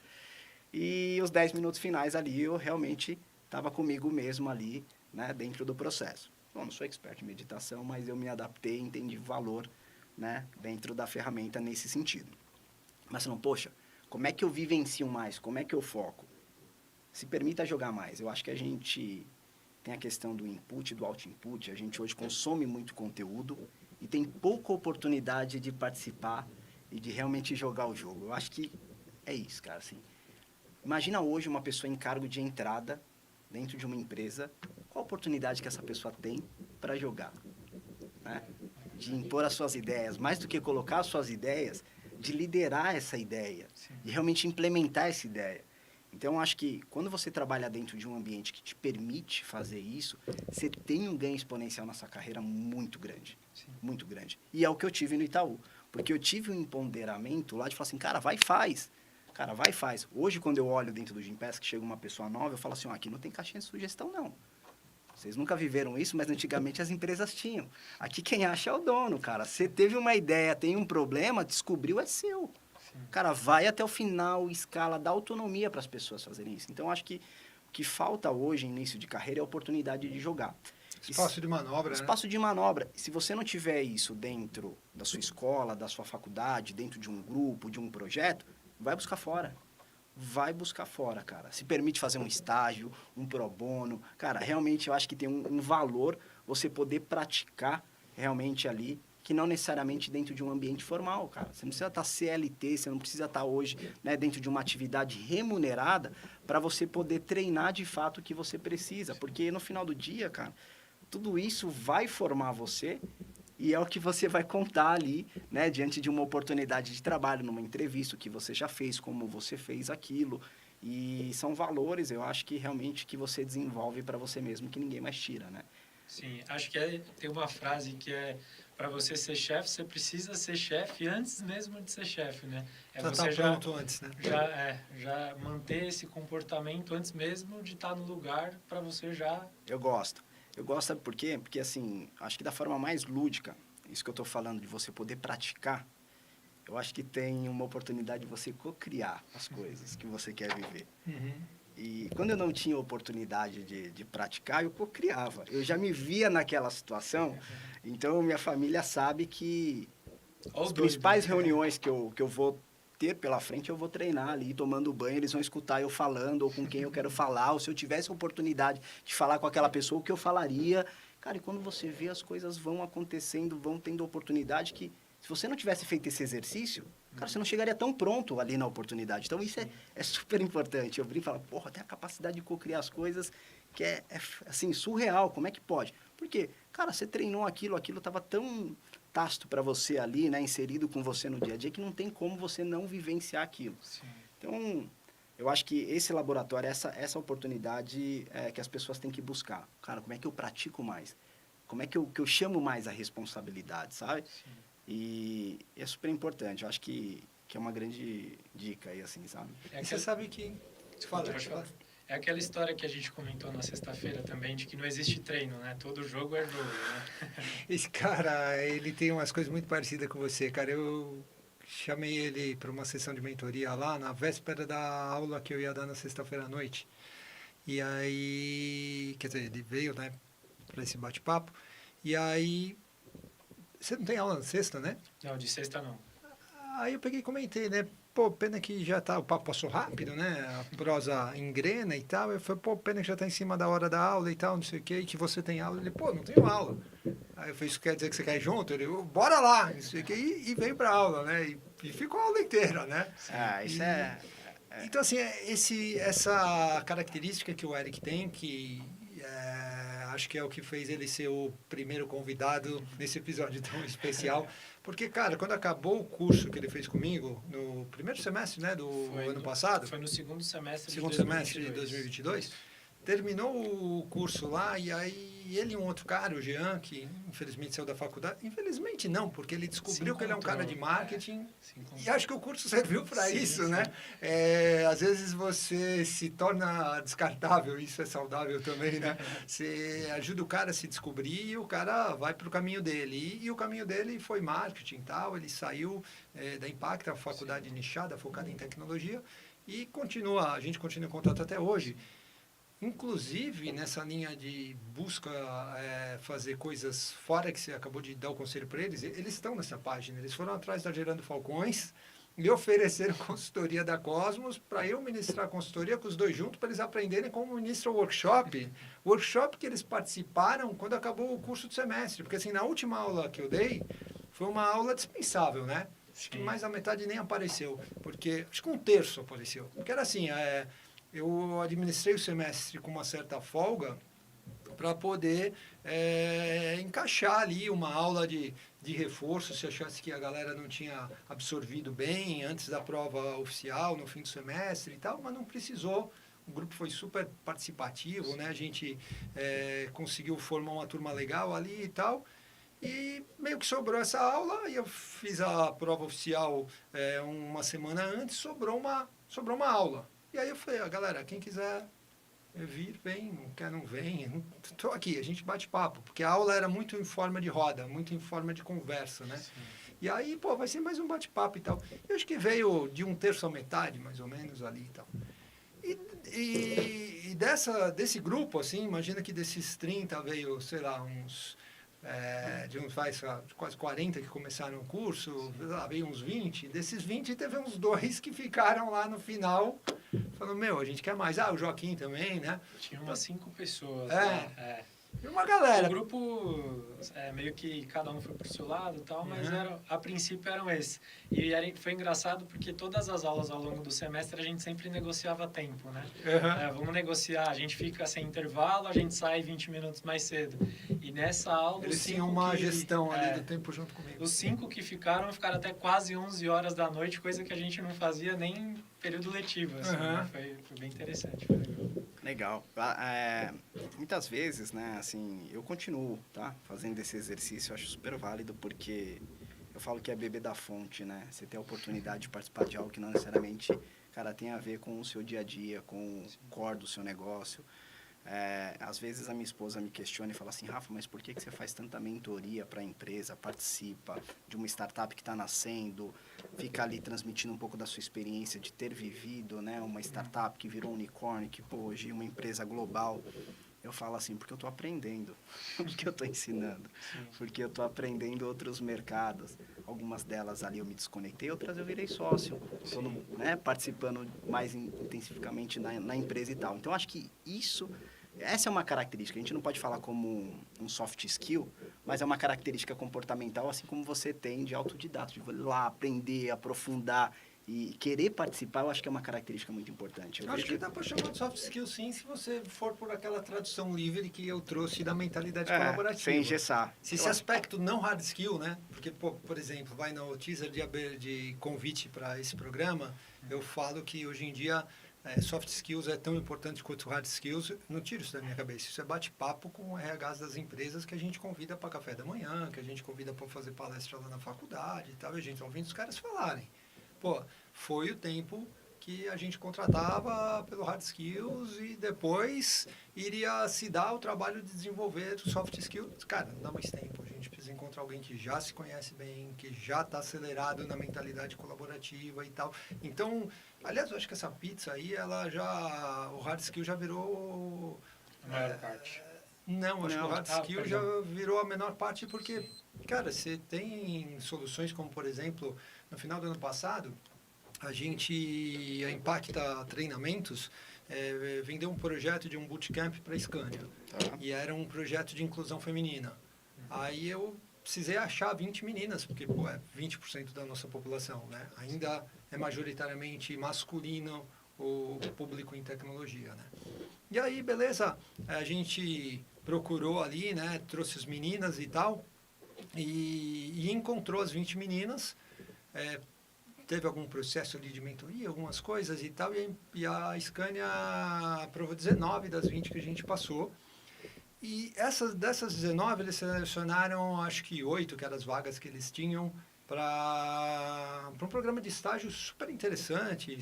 E os 10 minutos finais ali eu realmente estava comigo mesmo ali, né, dentro do processo. Bom, não sou expert em meditação, mas eu me adaptei e entendi valor, né, dentro da ferramenta nesse sentido. Mas não, poxa, como é que eu vivencio mais? Como é que eu foco? Se permita jogar mais. Eu acho que a gente tem a questão do input e do out-input. A gente hoje consome muito conteúdo e tem pouca oportunidade de participar e de realmente jogar o jogo. Eu acho que é isso, cara. Assim, imagina hoje uma pessoa em cargo de entrada dentro de uma empresa. Qual a oportunidade que essa pessoa tem para jogar? Né? De impor as suas ideias. Mais do que colocar as suas ideias, de liderar essa ideia. Sim. De realmente implementar essa ideia. Então, eu acho que quando você trabalha dentro de um ambiente que te permite fazer isso, você tem um ganho exponencial na sua carreira muito grande. Sim. Muito grande. E é o que eu tive no Itaú. Porque eu tive um empoderamento lá de falar assim, cara, vai e faz. Cara, vai e faz. Hoje, quando eu olho dentro do Gympass, que chega uma pessoa nova, eu falo assim, aqui não tem caixinha de sugestão, não. Vocês nunca viveram isso, mas antigamente as empresas tinham. Aqui quem acha é o dono, cara. Você teve uma ideia, tem um problema, descobriu, é seu. Sim. Cara, vai até o final, escala, dá autonomia para as pessoas fazerem isso. Então, acho que o que falta hoje, início de carreira, é a oportunidade de jogar. Espaço de manobra, Espaço de manobra. Se você não tiver isso dentro da sua escola, da sua faculdade, dentro de um grupo, de um projeto, vai buscar fora. Vai buscar fora, cara. Se permite fazer um estágio, um pro bono. Cara, realmente eu acho que tem um valor você poder praticar realmente ali, que não necessariamente dentro de um ambiente formal, cara. Você não precisa estar CLT, você não precisa estar hoje, né, dentro de uma atividade remunerada para você poder treinar de fato o que você precisa. Porque no final do dia, cara, tudo isso vai formar você e é o que você vai contar ali, né, diante de uma oportunidade de trabalho, numa entrevista, o que você já fez, como você fez aquilo. E são valores, eu acho que realmente que você desenvolve para você mesmo, que ninguém mais tira, né? Sim, acho que tem uma frase que é: para você ser chefe, você precisa ser chefe antes mesmo de ser chefe, né? É Já você tá pronto antes, né? já manter esse comportamento antes mesmo de estar no lugar para você já... Eu gosto. Eu gosto, sabe por quê? Porque, assim, acho que da forma mais lúdica, isso que eu estou falando, de você poder praticar, eu acho que tem uma oportunidade de você co-criar as coisas que você quer viver. Uhum. E quando eu não tinha oportunidade de praticar, eu co-criava. Eu já me via naquela situação, então minha família sabe que Ó, as o principais doido, né? reuniões que eu vou ter pela frente, eu vou treinar ali, tomando banho, eles vão escutar eu falando, ou com quem eu quero falar, ou se eu tivesse a oportunidade de falar com aquela pessoa, o que eu falaria. Cara, e quando você vê, as coisas vão acontecendo, vão tendo oportunidade que, se você não tivesse feito esse exercício, cara, você não chegaria tão pronto ali na oportunidade. Então, isso é super importante. Eu brinco e falo, porra, tem a capacidade de co-criar as coisas que assim, surreal. Como é que pode? Porque, cara, você treinou aquilo estava tão tácito para você ali, né, inserido com você no dia a dia, que não tem como você não vivenciar aquilo. Sim. Então, eu acho que esse laboratório, essa oportunidade que as pessoas têm que buscar. Cara, como é que eu pratico mais? Como é que eu chamo mais a responsabilidade, sabe? Sim. E é super importante. Eu acho que é uma grande dica aí, assim, sabe? É E você aquela, sabe que... Fala, Pode falar. É aquela história que a gente comentou na sexta-feira também, de que não existe treino, né? Todo jogo é jogo, né? Esse cara, ele tem umas coisas muito parecidas com você, cara. Eu chamei ele para uma sessão de mentoria lá na véspera da aula que eu ia dar na sexta-feira à noite. E aí, quer dizer, ele veio, né, para esse bate-papo. E aí, você não tem aula na sexta, né? Não, de sexta não. Aí eu peguei e comentei, né? Pô, pena que já tá, o papo passou rápido, né? A prosa engrena e tal. Eu falei, pô, pena que já tá em cima da hora da aula e tal, não sei o quê, e que você tem aula. Ele, pô, não tenho aula. Aí eu falei, isso quer dizer que você quer ir junto? Ele, bora lá, não sei o quê, e veio pra aula, né? E ficou a aula inteira, né? Isso Então, assim, essa característica que o Eric tem, que acho que é o que fez ele ser o primeiro convidado nesse episódio tão especial. Porque, cara, quando acabou o curso que ele fez comigo, no primeiro semestre, né, do ano passado... Foi no segundo semestre segundo semestre de 2022, terminou o curso lá, e aí ele e um outro cara, o Jean, que infelizmente saiu da faculdade, infelizmente não, porque ele descobriu que ele é um cara de marketing, e acho que o curso serviu para isso, né? Às vezes você se torna descartável, isso é saudável também, né? Você ajuda o cara a se descobrir e o cara vai para o caminho dele, e o caminho dele foi marketing e tal, ele saiu da Impact, a faculdade nichada, focada em tecnologia, e a gente continua em contato até hoje. Inclusive, nessa linha de busca fazer coisas fora, que você acabou de dar o conselho para eles, eles estão nessa página. Eles foram atrás da Gerando Falcões e ofereceram consultoria da Cosmos para eu ministrar a consultoria com os dois juntos, para eles aprenderem como ministrar o workshop. O workshop que eles participaram quando acabou o curso do semestre. Porque, assim, na última aula que eu dei, foi uma aula dispensável, né? Acho que mais da metade nem apareceu. Porque, acho que um terço apareceu. Porque era assim... eu administrei o semestre com uma certa folga para poder encaixar ali uma aula de reforço, se achasse que a galera não tinha absorvido bem antes da prova oficial, no fim do semestre e tal, mas não precisou. O grupo foi super participativo, né? A gente conseguiu formar uma turma legal ali e tal. E meio que sobrou essa aula, e eu fiz a prova oficial uma semana antes, sobrou uma aula. E aí eu falei, galera, quem quiser vir, vem, não quer, não vem. Estou aqui, a gente bate papo, porque a aula era muito em forma de roda, muito em forma de conversa, né? Sim. E aí, pô, vai ser mais um bate-papo e tal. Eu acho que veio de um terço à metade, mais ou menos, ali e tal. E desse grupo, assim, imagina que desses 30 veio, sei lá, quase 40 que começaram o curso, veio uns 20. Desses 20, teve uns 2 que ficaram lá no final, falando, a gente quer mais. O Joaquim também, né? Tinha umas 5 pessoas. Né? E uma O galera. grupo, meio que cada um foi pro seu lado e tal, mas Uhum. a princípio eram esses. Foi engraçado porque todas as aulas ao longo do semestre a gente sempre negociava tempo, né? Uhum. Vamos negociar, a gente fica sem intervalo, a gente sai 20 minutos mais cedo. E nessa aula, Eles os tinham 5 uma que, gestão ali do tempo junto comigo. os 5 que ficaram até quase 11 horas da noite, coisa que a gente não fazia nem em período letivo, assim, Uhum. né? Foi bem interessante, foi legal. Legal. Muitas vezes, né, assim, eu continuo, tá, fazendo esse exercício, eu acho super válido, porque eu falo que é beber da fonte, né? Você ter a oportunidade de participar de algo que não necessariamente, cara, tem a ver com o seu dia a dia, com o core do seu negócio. Às vezes a minha esposa me questiona e fala assim, Rafa, mas por que você faz tanta mentoria para a empresa, participa de uma startup que está nascendo, fica ali transmitindo um pouco da sua experiência de ter vivido, né, uma startup que virou um unicórnio, que pô, hoje é uma empresa global. Eu falo assim, porque eu estou aprendendo, porque eu estou ensinando, porque eu estou aprendendo outros mercados. Algumas delas ali eu me desconectei, outras eu virei sócio, estou, né, participando mais intensificamente na empresa e tal. Então, acho que essa é uma característica. A gente não pode falar como um soft skill, mas é uma característica comportamental, assim como você tem de autodidata, de ir lá aprender, aprofundar e querer participar. Eu acho que é uma característica muito importante. Eu acho que dá para chamar de soft skill sim, se você for por aquela tradução livre que eu trouxe da mentalidade colaborativa. Sem engessar. Se esse aspecto não hard skill, né? Porque, por exemplo, vai no teaser de convite para esse programa, eu falo que hoje em dia soft skills é tão importante quanto hard skills. Não tiro isso da minha cabeça. Isso é bate-papo com RHs das empresas que a gente convida para café da manhã, que a gente convida para fazer palestra lá na faculdade e tal. E a gente está ouvindo os caras falarem. Pô, foi o tempo que a gente contratava pelo hard skills e depois iria se dar o trabalho de desenvolver soft skills. Cara, não dá mais tempo. A gente precisa encontrar alguém que já se conhece bem, que já está acelerado na mentalidade colaborativa e tal. Então, aliás, eu acho que essa pizza aí, o hard skill já virou... A maior parte. Não, acho que o hard skill já perdão. virou a menor parte porque, cara, você tem soluções como, por exemplo, no final do ano passado, a Impacta Treinamentos vendeu um projeto de um bootcamp para a Scania. Tá. E era um projeto de inclusão feminina. Aí eu precisei achar 20 meninas, porque pô, é 20% da nossa população, né? Ainda é majoritariamente masculino o público em tecnologia, né? E aí, beleza, a gente procurou ali, né? Trouxe as meninas e tal, e encontrou as 20 meninas, teve algum processo ali de mentoria, algumas coisas e tal, e a Scania aprovou 19 das 20 que a gente passou. E dessas 19, eles selecionaram, acho que 8, que eram as vagas que eles tinham, para um programa de estágio super interessante,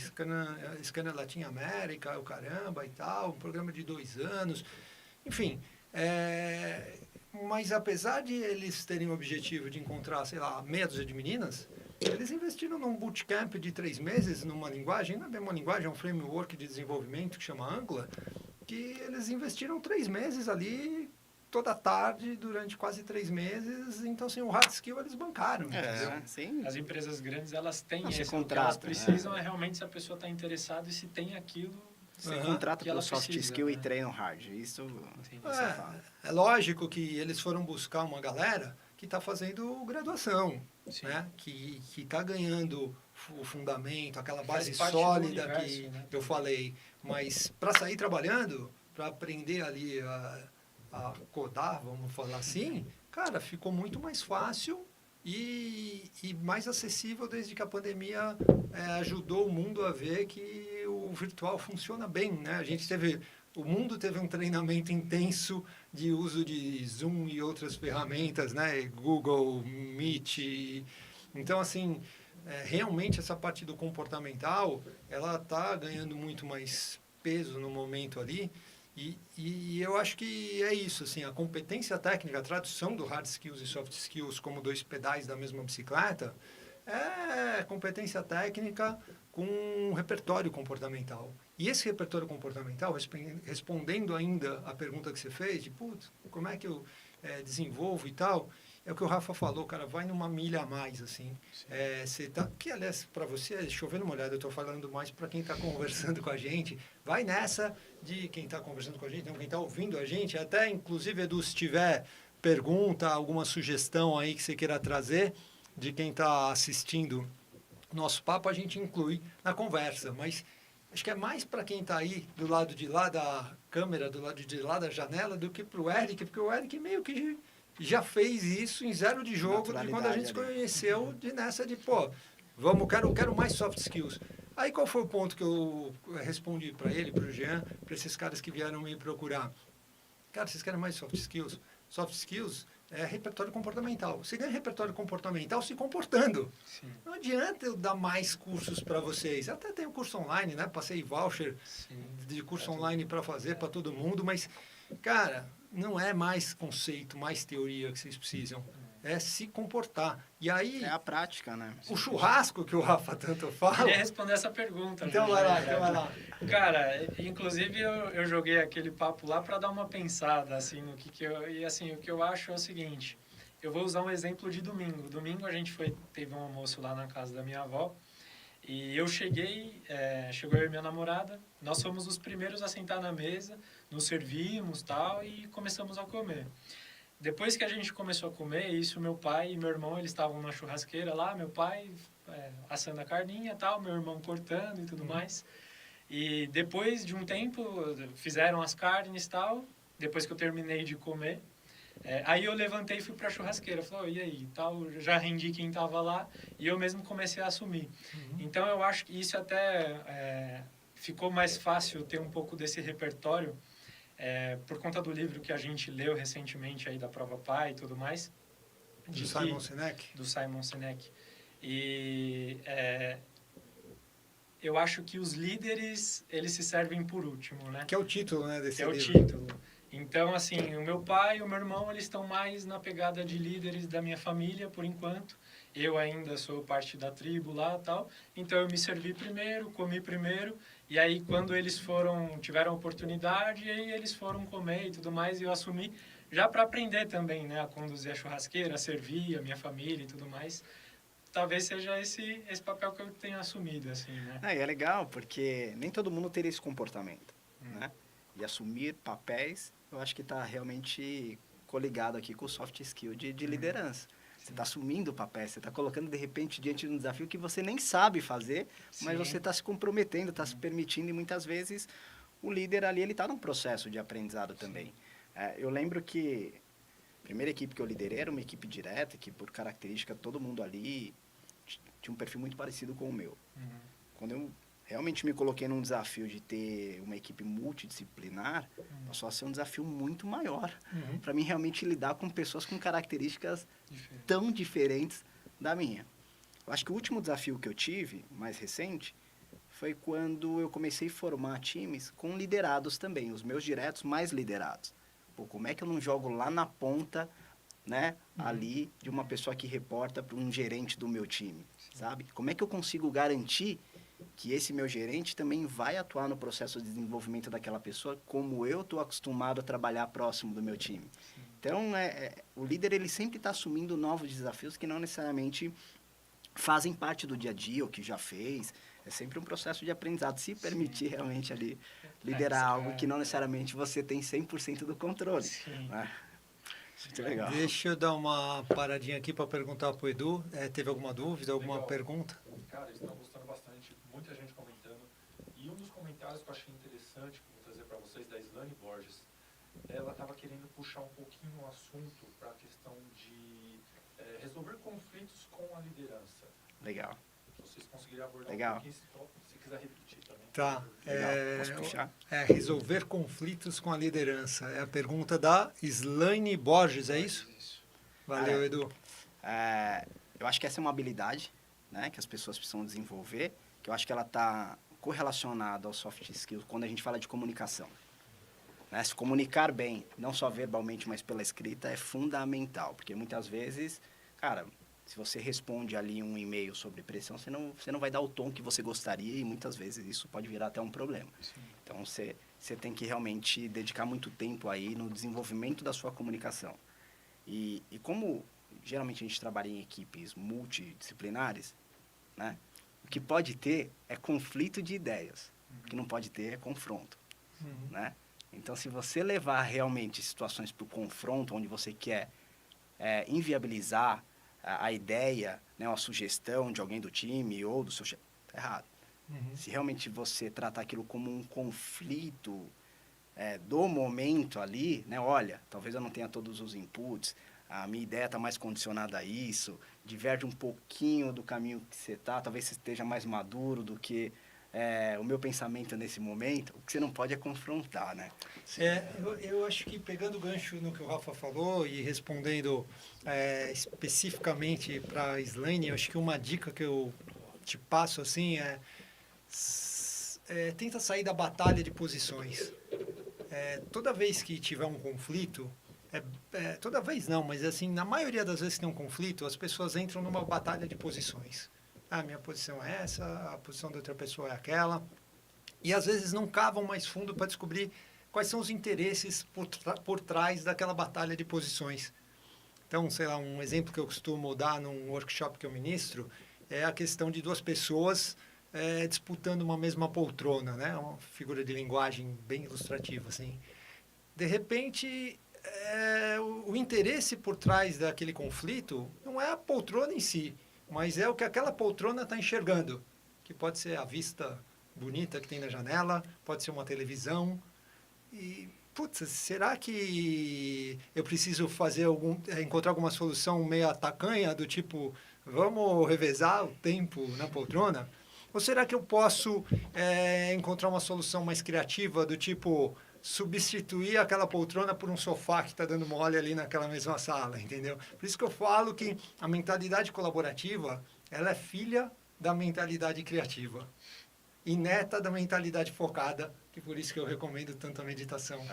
Scania Latin América, o caramba e tal, um programa de 2 anos, enfim. Mas apesar de eles terem o objetivo de encontrar, sei lá, meia dúzia de meninas, eles investiram num bootcamp de 3 meses, numa linguagem, não é bem uma linguagem, é um framework de desenvolvimento que chama Angular, que eles investiram 3 meses ali, toda tarde, durante quase 3 meses. Então, assim, o hard skill eles bancaram, entendeu? Sim. As empresas grandes, elas têm Não, você isso. O que contrata, elas precisam é realmente se a pessoa está interessada e se tem aquilo. Você Aham. contrata que pelo ela soft precisa, skill né? e treino hard. Isso Entendi. você fala. É lógico que eles foram buscar uma galera que está fazendo graduação, Sim. né? Que está ganhando o fundamento, aquela Faz base parte do sólida universo, que né? eu falei. Mas para sair trabalhando, para aprender ali a codar, vamos falar assim, cara, ficou muito mais fácil e mais acessível desde que a pandemia ajudou o mundo a ver que o virtual funciona bem, né? O mundo teve um treinamento intenso de uso de Zoom e outras ferramentas, né? Google, Meet. Então, assim, realmente essa parte do comportamental, ela está ganhando muito mais peso no momento ali. E eu acho que é isso, assim, a competência técnica, a tradução do hard skills e soft skills como 2 pedais da mesma bicicleta, é competência técnica com um repertório comportamental. E esse repertório comportamental, respondendo ainda a pergunta que você fez, de, putz, como é que eu desenvolvo e tal, é o que o Rafa falou, cara, vai numa milha a mais, assim. Que, aliás, para você, chovendo molhado, eu estou falando mais para quem está conversando com a gente, vai nessa de quem está conversando com a gente, então quem está ouvindo a gente, até inclusive, Edu, se tiver pergunta, alguma sugestão aí que você queira trazer de quem está assistindo nosso papo, a gente inclui na conversa, mas acho que é mais para quem está aí do lado de lá da câmera, do lado de lá da janela, do que para o Eric, porque o Eric meio que já fez isso em zero de jogo de quando a gente se conheceu, nessa de, pô, vamos, quero mais soft skills. Aí qual foi o ponto que eu respondi para ele, para o Jean, para esses caras que vieram me procurar? Cara, vocês querem mais soft skills? Soft skills é repertório comportamental. Você ganha repertório comportamental se comportando. Sim. Não adianta eu dar mais cursos para vocês. Até tem o curso online, né? Passei voucher de curso online para fazer para todo mundo, mas, cara, não é mais conceito, mais teoria que vocês precisam. É se comportar. E aí, É a prática, né? o churrasco que o Rafa tanto Eu fala... queria responder essa pergunta. Então já, vai lá, já. então vai lá. Cara, inclusive eu joguei aquele papo lá para dar uma pensada, assim, no que eu... E assim, o que eu acho é o seguinte, eu vou usar um exemplo de domingo. Domingo a gente teve um almoço lá na casa da minha avó, e eu chegou eu e minha namorada, nós fomos os primeiros a sentar na mesa, nos servimos tal, e começamos a comer. Depois que a gente começou a comer, isso meu pai e meu irmão, eles estavam na churrasqueira lá, meu pai assando a carninha tal, meu irmão cortando e tudo mais. E depois de um tempo, fizeram as carnes e tal, depois que eu terminei de comer, aí eu levantei e fui para a churrasqueira. Falei, e aí, tal, já rendi quem estava lá e eu mesmo comecei a assumir. Então eu acho que isso até ficou mais fácil ter um pouco desse repertório, por conta do livro que a gente leu recentemente aí da Prova Pai e tudo mais. Do Simon Sinek? Do Simon Sinek. E eu acho que os líderes, eles se servem por último, né? Que é o título, né, desse Que é o livro. título. Então, assim, o meu pai e o meu irmão, eles estão mais na pegada de líderes da minha família, por enquanto. Eu ainda sou parte da tribo lá e tal. Então, eu me servi primeiro, comi primeiro. E aí, quando eles tiveram oportunidade, aí eles foram comer e tudo mais. E eu assumi já para aprender também, né? A conduzir a churrasqueira, a servir a minha família e tudo mais. Talvez seja esse papel que eu tenho assumido, assim, né? E é legal, porque nem todo mundo teria esse comportamento, né? E assumir papéis, eu acho que está realmente coligado aqui com o soft skill de liderança. Você está assumindo papéis, você está colocando, de repente, diante de um desafio que você nem sabe fazer, mas você está se comprometendo, está se permitindo, e muitas vezes o líder ali, ele está num processo de aprendizado também. Eu lembro que a primeira equipe que eu liderei era uma equipe direta, que por característica todo mundo ali tinha um perfil muito parecido com o meu. Quando eu realmente me coloquei num desafio de ter uma equipe multidisciplinar, passou a ser um desafio muito maior para mim realmente lidar com pessoas com características tão diferentes da minha. Eu acho que o último desafio que eu tive, mais recente, foi quando eu comecei a formar times com liderados também, os meus diretos mais liderados. Pô, como é que eu não jogo lá na ponta, né, ali, de uma pessoa que reporta para um gerente do meu time, sabe? Como é que eu consigo garantir que esse meu gerente também vai atuar no processo de desenvolvimento daquela pessoa como eu estou acostumado a trabalhar próximo do meu time? Então, o líder, ele sempre está assumindo novos desafios que não necessariamente fazem parte do dia a dia, ou que já fez. É sempre um processo de aprendizado, se permitir realmente ali liderar algo que não necessariamente você tem 100% do controle. Né? Muito legal. Deixa eu dar uma paradinha aqui para perguntar para o Edu. Teve alguma dúvida, alguma pergunta? Cara, eles estão gostando bastante, muita gente comentando. E um dos comentários que eu achei interessante, que eu vou trazer para vocês, da Islane Borges, ela estava querendo puxar um pouquinho o assunto para a questão de resolver conflitos com a liderança. Legal. Se vocês conseguirem abordar Legal. um pouquinho esse tópico, se quiser repetir também. Tá. Legal. Posso puxar? Resolver conflitos com a liderança. É a pergunta da Islane Borges, é isso? Valeu, Edu. Eu acho que essa é uma habilidade, né, que as pessoas precisam desenvolver, que eu acho que ela está correlacionada aos soft skills quando a gente fala de comunicação. Né? Se comunicar bem, não só verbalmente, mas pela escrita, é fundamental, porque muitas vezes, cara, se você responde ali um e-mail sobre pressão, você não vai dar o tom que você gostaria e muitas vezes isso pode virar até um problema. Sim. Então, você tem que realmente dedicar muito tempo aí no desenvolvimento da sua comunicação. E como geralmente a gente trabalha em equipes multidisciplinares, né, o que pode ter é conflito de ideias, o que não pode ter é confronto. né? Então, se você levar realmente situações para o confronto, onde você quer inviabilizar a ideia, né, uma sugestão de alguém do time ou do seu chefe, tá errado. Se realmente você tratar aquilo como um conflito do momento ali, né, olha, talvez eu não tenha todos os inputs, a minha ideia está mais condicionada a isso, diverge um pouquinho do caminho que você está, talvez você esteja mais maduro do que o meu pensamento nesse momento, o que você não pode é confrontar, né? Eu acho que pegando o gancho no que o Rafa falou e respondendo especificamente para a Slaine, eu acho que uma dica que eu te passo assim tenta sair da batalha de posições. Toda vez que tiver um conflito, toda vez não, mas assim, na maioria das vezes que tem um conflito, as pessoas entram numa batalha de posições. A minha posição é essa, a posição da outra pessoa é aquela. E às vezes não cavam mais fundo para descobrir quais são os interesses por trás daquela batalha de posições. Então, sei lá, um exemplo que eu costumo dar num workshop que eu ministro é a questão de duas pessoas disputando uma mesma poltrona, né? Uma figura de linguagem bem ilustrativa, assim. De repente, o interesse por trás daquele conflito não é a poltrona em si, mas é o que aquela poltrona está enxergando, que pode ser a vista bonita que tem na janela, pode ser uma televisão. E, putz, será que eu preciso encontrar alguma solução meio tacanha, do tipo, vamos revezar o tempo na poltrona? Ou será que eu posso encontrar uma solução mais criativa, do tipo, substituir aquela poltrona por um sofá que está dando mole ali naquela mesma sala, entendeu? Por isso que eu falo que a mentalidade colaborativa, ela é filha da mentalidade criativa e neta da mentalidade focada, que por isso que eu recomendo tanto a meditação.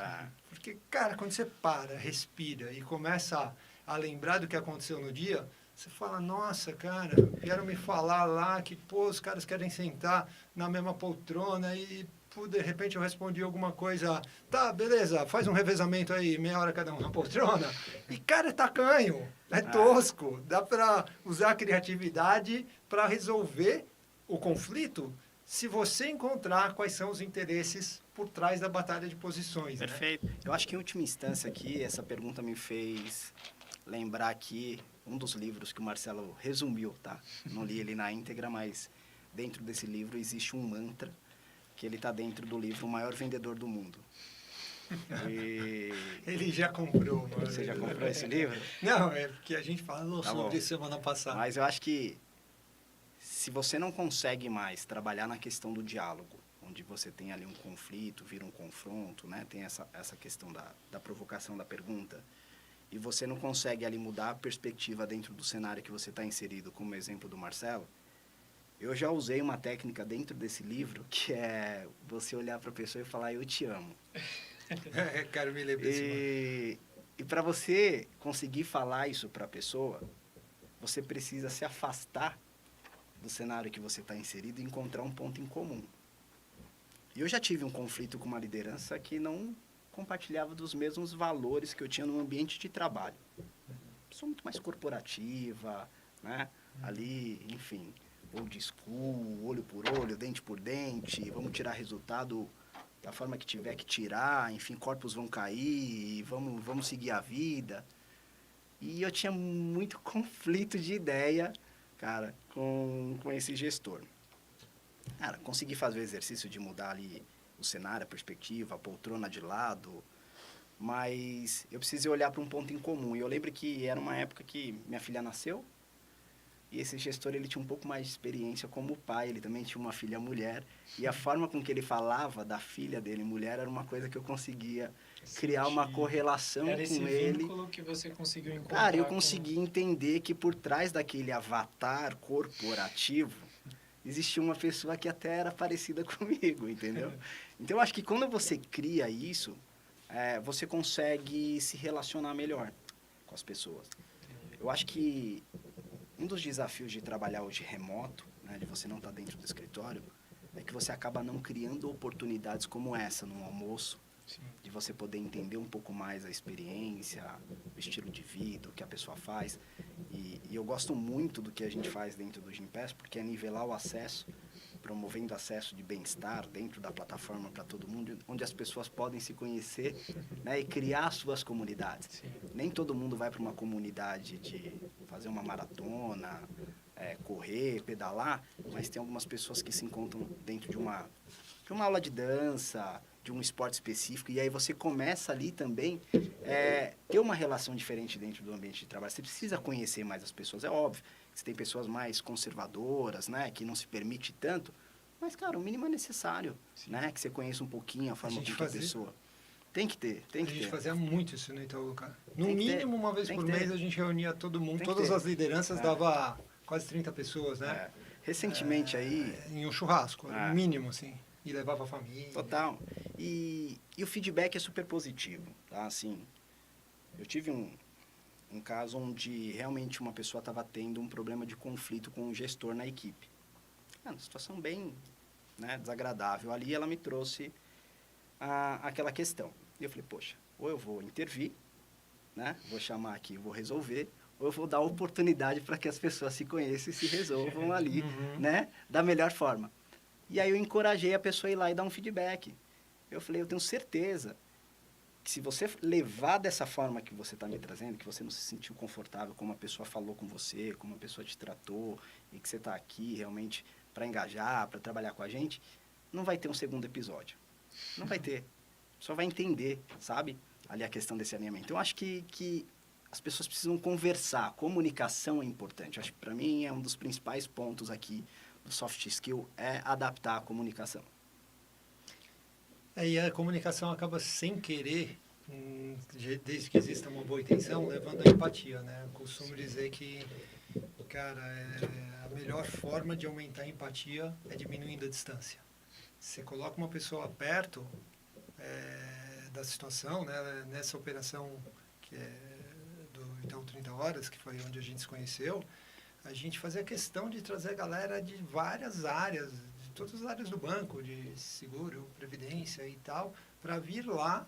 Porque, cara, quando você para, respira e começa a lembrar do que aconteceu no dia, você fala, nossa, cara, vieram me falar lá que, os caras querem sentar na mesma poltrona e, de repente eu respondi alguma coisa, tá, beleza, faz um revezamento aí, meia hora cada um na poltrona. E, cara, é tacanho, é tosco. Dá para usar a criatividade para resolver o conflito se você encontrar quais são os interesses por trás da batalha de posições. Perfeito. Né? Eu acho que, em última instância aqui, essa pergunta me fez lembrar aqui um dos livros que o Marcelo resumiu, tá? Não li ele na íntegra, mas dentro desse livro existe um mantra que ele está dentro do livro O Maior Vendedor do Mundo. E... Ele já comprou, mano. Você já comprou esse livro? Não, é porque a gente falou sobre isso semana passada. Mas eu acho que se você não consegue mais trabalhar na questão do diálogo, onde você tem ali um conflito, vira um confronto, né? Tem essa questão da provocação da pergunta, e você não consegue ali mudar a perspectiva dentro do cenário que você está inserido, como o exemplo do Marcelo, eu já usei uma técnica dentro desse livro, que é você olhar para a pessoa e falar, eu te amo. Quero me lembrar E para você conseguir falar isso para a pessoa, você precisa se afastar do cenário que você está inserido e encontrar um ponto em comum. E eu já tive um conflito com uma liderança que não compartilhava dos mesmos valores que eu tinha no ambiente de trabalho. Sou muito mais corporativa, né? Ali, enfim, old school, olho por olho, dente por dente, vamos tirar resultado da forma que tiver que tirar, enfim, corpos vão cair, vamos seguir a vida. E eu tinha muito conflito de ideia, cara, com esse gestor. Cara, consegui fazer o exercício de mudar ali o cenário, a perspectiva, a poltrona de lado, mas eu precisei olhar para um ponto em comum. E eu lembro que era uma época que minha filha nasceu, e esse gestor, ele tinha um pouco mais de experiência como pai, ele também tinha uma filha mulher, e a forma com que ele falava da filha dele, mulher, era uma coisa que eu conseguia criar uma correlação era esse com ele. Vínculo que você conseguiu encontrar. Cara, eu consegui entender que por trás daquele avatar corporativo, existia uma pessoa que até era parecida comigo, entendeu? Então, eu acho que quando você cria isso, você consegue se relacionar melhor com as pessoas. Eu acho que um dos desafios de trabalhar hoje remoto, né, de você não estar dentro do escritório, é que você acaba não criando oportunidades como essa no almoço, Sim. de você poder entender um pouco mais a experiência, o estilo de vida, o que a pessoa faz. E eu gosto muito do que a gente faz dentro do Gympass, porque é nivelar o acesso promovendo acesso de bem-estar dentro da plataforma para todo mundo, onde as pessoas podem se conhecer, né, e criar suas comunidades. Sim. Nem todo mundo vai para uma comunidade de fazer uma maratona, correr, pedalar, mas tem algumas pessoas que se encontram dentro de uma aula de dança, de um esporte específico, e aí você começa ali também ter uma relação diferente dentro do ambiente de trabalho. Você precisa conhecer mais as pessoas, é óbvio. Você tem pessoas mais conservadoras, né, que não se permite tanto, mas, cara, o mínimo é necessário, né, que você conheça um pouquinho a forma gente com que a fazia- pessoa... Tem que ter, A gente fazia muito isso no Itaú, cara. No Tem que ter, mínimo, uma vez tem por que ter. mês, a gente reunia todo mundo, Tem que todas ter. as lideranças, É. dava quase 30 pessoas, né? É, recentemente aí, Em um churrasco, É. no mínimo, assim. E levava a família. total, e o feedback é super positivo, tá? Assim, eu tive um caso onde realmente uma pessoa estava tendo um problema de conflito com o gestor na equipe. Uma situação bem, né, desagradável. Ali ela me trouxe aquela questão. E eu falei, poxa, ou eu vou intervir, né, vou chamar aqui, vou resolver, ou eu vou dar oportunidade para que as pessoas se conheçam e se resolvam ali, né, da melhor forma. E aí eu encorajei a pessoa a ir lá e dar um feedback. Eu falei, eu tenho certeza que se você levar dessa forma que você está me trazendo, que você não se sentiu confortável, como a pessoa falou com você, como a pessoa te tratou, e que você está aqui realmente para engajar, para trabalhar com a gente, não vai ter um segundo episódio. Não vai ter. Só vai entender, sabe? Ali a questão desse alinhamento. Eu acho que as pessoas precisam conversar. A comunicação é importante. Eu acho que para mim é um dos principais pontos aqui do soft skill, é adaptar a comunicação. E a comunicação acaba sem querer, desde que exista uma boa intenção, levando a empatia, né? Eu costumo dizer que, cara, a melhor forma de aumentar a empatia é diminuindo a distância. Você coloca uma pessoa perto da situação, né? Nessa operação que é do Itaú 30 Horas, que foi onde a gente se conheceu, a gente fazia questão de trazer a galera de várias áreas, de todas as áreas do banco, de seguro, previdência e tal, para vir lá,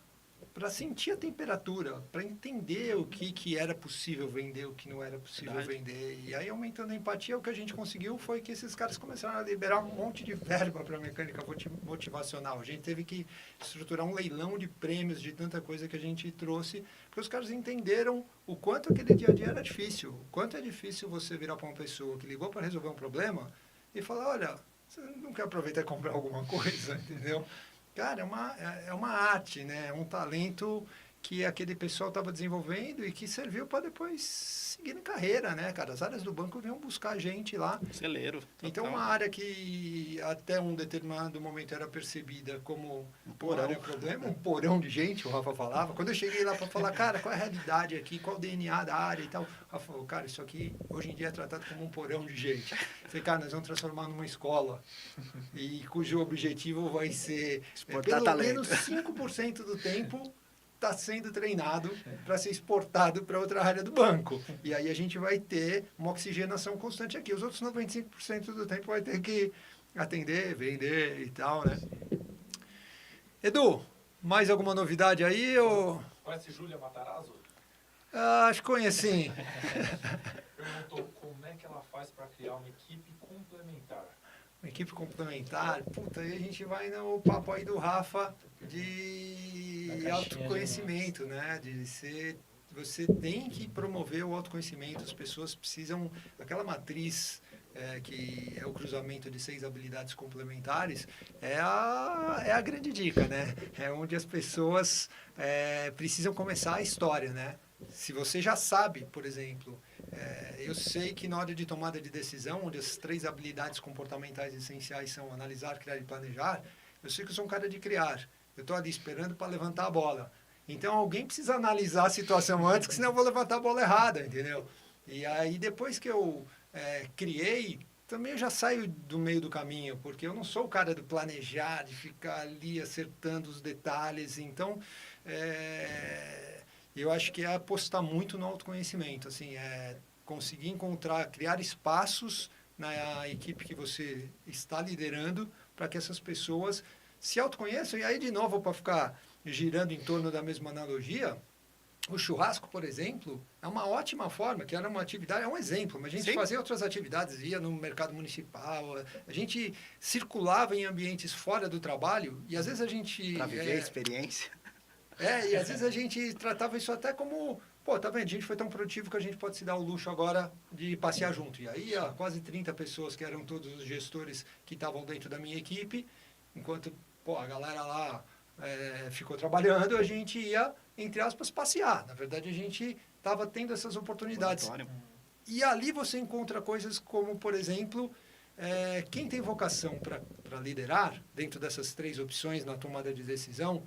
para sentir a temperatura, para entender o que era possível vender, o que não era possível Verdade. vender. E aí, aumentando a empatia, o que a gente conseguiu foi que esses caras começaram a liberar um monte de verba para a mecânica motivacional. A gente teve que estruturar um leilão de prêmios, de tanta coisa que a gente trouxe, porque os caras entenderam o quanto aquele dia a dia era difícil. O quanto é difícil você virar para uma pessoa que ligou para resolver um problema e falar, olha, você não quer aproveitar e comprar alguma coisa, entendeu? Cara, é uma arte, né? É um talento que aquele pessoal estava desenvolvendo e que serviu para depois seguir em carreira, né, cara? As áreas do banco vinham buscar gente lá. Celeiro. Então, uma área que até um determinado momento era percebida como porão. uma área problema, um porão de gente, o Rafa falava. Quando eu cheguei lá para falar, cara, qual é a realidade aqui, qual o DNA da área e tal, o Rafa falou, cara, isso aqui hoje em dia é tratado como um porão de gente. Eu falei, cara, nós vamos transformar numa escola e cujo objetivo vai ser, Exportar pelo talento. menos 5% do tempo está sendo treinado para ser exportado para outra área do banco. E aí a gente vai ter uma oxigenação constante aqui. Os outros 95% do tempo vai ter que atender, vender e tal, né? Edu, mais alguma novidade aí? Ou... Conhece Júlia Matarazzo? Acho que conheci. Perguntou como é que ela faz para criar uma equipe complementar. Uma equipe complementar. Puta, aí a gente vai no papo aí do Rafa de Da caixinha de autoconhecimento, né? De ser, você tem que promover o autoconhecimento. As pessoas precisam... Aquela matriz que é o cruzamento de 6 habilidades complementares, é a grande dica, né? É onde as pessoas precisam começar a história, né? Se você já sabe, por exemplo, eu sei que na hora de tomada de decisão, onde as 3 habilidades comportamentais essenciais são analisar, criar e planejar, eu sei que eu sou um cara de criar. Eu estou ali esperando para levantar a bola. Então, alguém precisa analisar a situação antes, que senão eu vou levantar a bola errada, entendeu? E aí, depois que eu criei, também eu já saio do meio do caminho, porque eu não sou o cara do planejar, de ficar ali acertando os detalhes. Então, eu acho que é apostar muito no autoconhecimento, assim, conseguir encontrar, criar espaços na equipe que você está liderando para que essas pessoas se autoconheçam. E aí, de novo, para ficar girando em torno da mesma analogia, O churrasco, por exemplo, é uma ótima forma, que era uma atividade, é um exemplo, mas a gente Sim. fazia outras atividades, ia no mercado municipal, a gente circulava em ambientes fora do trabalho e às vezes a gente... Para viver a experiência. e às vezes a gente tratava isso até como, pô, tá vendo, a gente foi tão produtivo que a gente pode se dar o luxo agora de passear junto. E aí, quase 30 pessoas, que eram todos os gestores que estavam dentro da minha equipe, enquanto, pô, a galera lá ficou trabalhando, a gente ia, entre aspas, passear. Na verdade, a gente estava tendo essas oportunidades. Laboratório. E ali você encontra coisas como, por exemplo, quem tem vocação para liderar, dentro dessas 3 opções na tomada de decisão.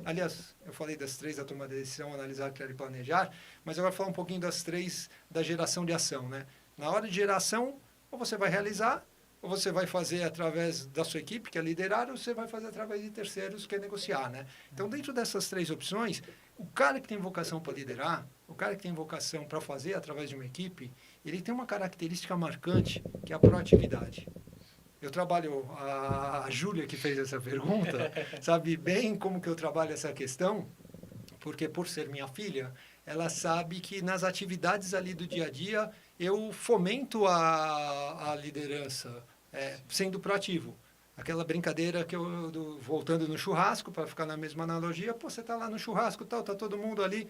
Aliás, eu falei das 3 da tomada de decisão, analisar, criar e planejar, mas agora vou falar um pouquinho das 3 da geração de ação, né? Na hora de geração, ou você vai realizar, ou você vai fazer através da sua equipe, que é liderar, ou você vai fazer através de terceiros, que é negociar, né? Então, dentro dessas 3 opções, o cara que tem vocação para liderar, o cara que tem vocação para fazer através de uma equipe, ele tem uma característica marcante, que é a proatividade. Eu trabalho, a Júlia que fez essa pergunta, sabe bem como que eu trabalho essa questão, porque por ser minha filha, ela sabe que nas atividades ali do dia a dia, eu fomento a liderança, sendo proativo. Aquela brincadeira que voltando no churrasco, para ficar na mesma analogia, pô, você está lá no churrasco, tá todo mundo ali,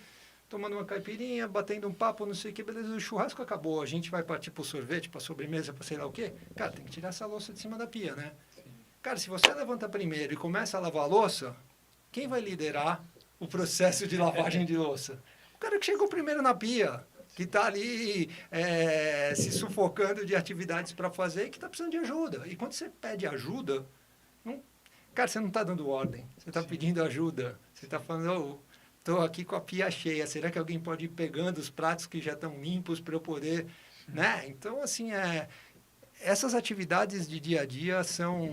tomando uma caipirinha, batendo um papo, não sei o que, beleza, o churrasco acabou, a gente vai partir para o sorvete, para sobremesa, para sei lá o quê. Cara, tem que tirar essa louça de cima da pia, né? Sim. Cara, se você levanta primeiro e começa a lavar a louça, quem vai liderar o processo de lavagem de louça? O cara que chegou primeiro na pia, que está ali se sufocando de atividades para fazer e que está precisando de ajuda. E quando você pede ajuda, cara, você não está dando ordem, você está pedindo ajuda, você está falando... Estou aqui com a pia cheia. Será que alguém pode ir pegando os pratos que já estão limpos para eu poder... Né? Então, assim, essas atividades de dia a dia são...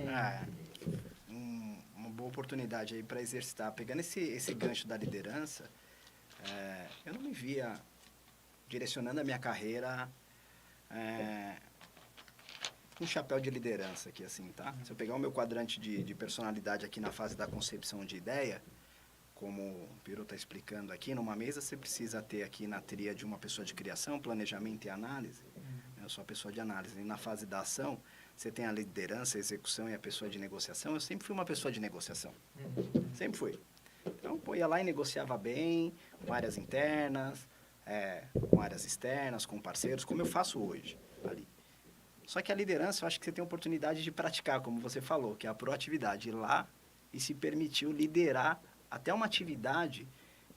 Uma boa oportunidade aí para exercitar. Pegando esse gancho da liderança, eu não me via direcionando a minha carreira com um chapéu de liderança aqui, assim, tá? Se eu pegar o meu quadrante de personalidade aqui na fase da concepção de ideia, como o Piero está explicando aqui, numa mesa você precisa ter aqui na tríade uma pessoa de criação, planejamento e análise. Eu sou a pessoa de análise. E na fase da ação, você tem a liderança, a execução e a pessoa de negociação. Eu sempre fui uma pessoa de negociação. Sempre fui. Então, ia lá e negociava bem, com áreas internas, com áreas externas, com parceiros, como eu faço hoje ali. Só que a liderança, eu acho que você tem a oportunidade de praticar, como você falou, que é a proatividade. Ir lá e se permitiu liderar até uma atividade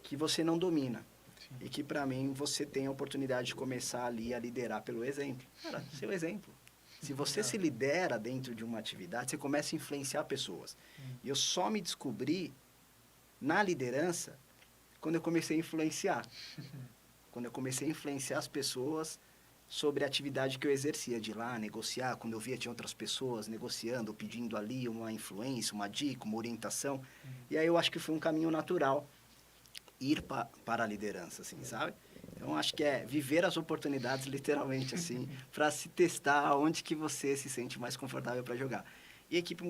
que você não domina. Sim. E que, para mim, você tem a oportunidade de começar ali a liderar pelo exemplo. Cara, seu exemplo. Se você se lidera dentro de uma atividade, você começa a influenciar pessoas. E eu só me descobri na liderança quando eu comecei a influenciar. Quando eu comecei a influenciar as pessoas sobre a atividade que eu exercia, de ir lá negociar. Quando eu via tinha outras pessoas negociando, pedindo ali uma influência, uma dica, uma orientação. E aí eu acho que foi um caminho natural ir para a liderança, assim, sabe? Então, acho que é viver as oportunidades, literalmente, assim, para se testar onde que você se sente mais confortável para jogar. E a equipe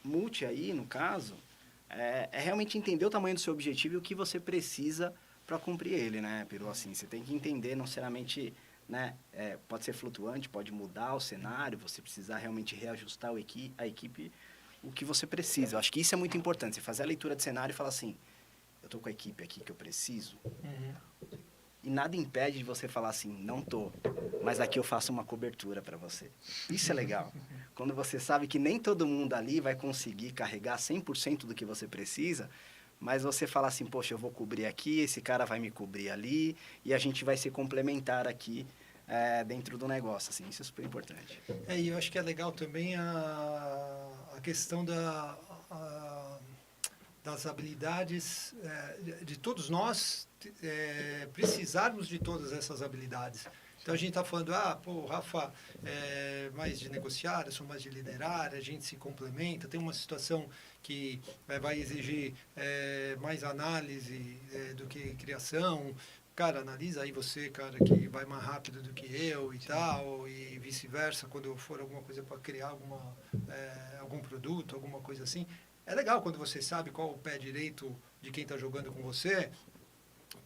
multi aí, no caso, é realmente entender o tamanho do seu objetivo e o que você precisa para cumprir ele, né, Piero? Assim, você tem que entender, não necessariamente... Né? Pode ser flutuante, pode mudar o cenário, você precisar realmente reajustar a equipe, o que você precisa. Eu acho que isso é muito importante, você fazer a leitura de cenário e falar assim, eu estou com a equipe aqui que eu preciso, e nada impede de você falar assim, não estou, mas aqui eu faço uma cobertura para você. Isso é legal. Quando você sabe que nem todo mundo ali vai conseguir carregar 100% do que você precisa, mas você fala assim, poxa, eu vou cobrir aqui, esse cara vai me cobrir ali, e a gente vai se complementar aqui dentro do negócio, assim, isso é super importante. E eu acho que é legal também a questão das habilidades, de todos nós precisarmos de todas essas habilidades. Então, a gente está falando, o Rafa é mais de negociar, eu sou mais de liderar, a gente se complementa, tem uma situação que vai exigir mais análise do que criação. Cara, analisa aí você, cara, que vai mais rápido do que eu e tal, e vice-versa, quando for alguma coisa para criar algum produto, alguma coisa assim. É legal quando você sabe qual o pé direito de quem está jogando com você,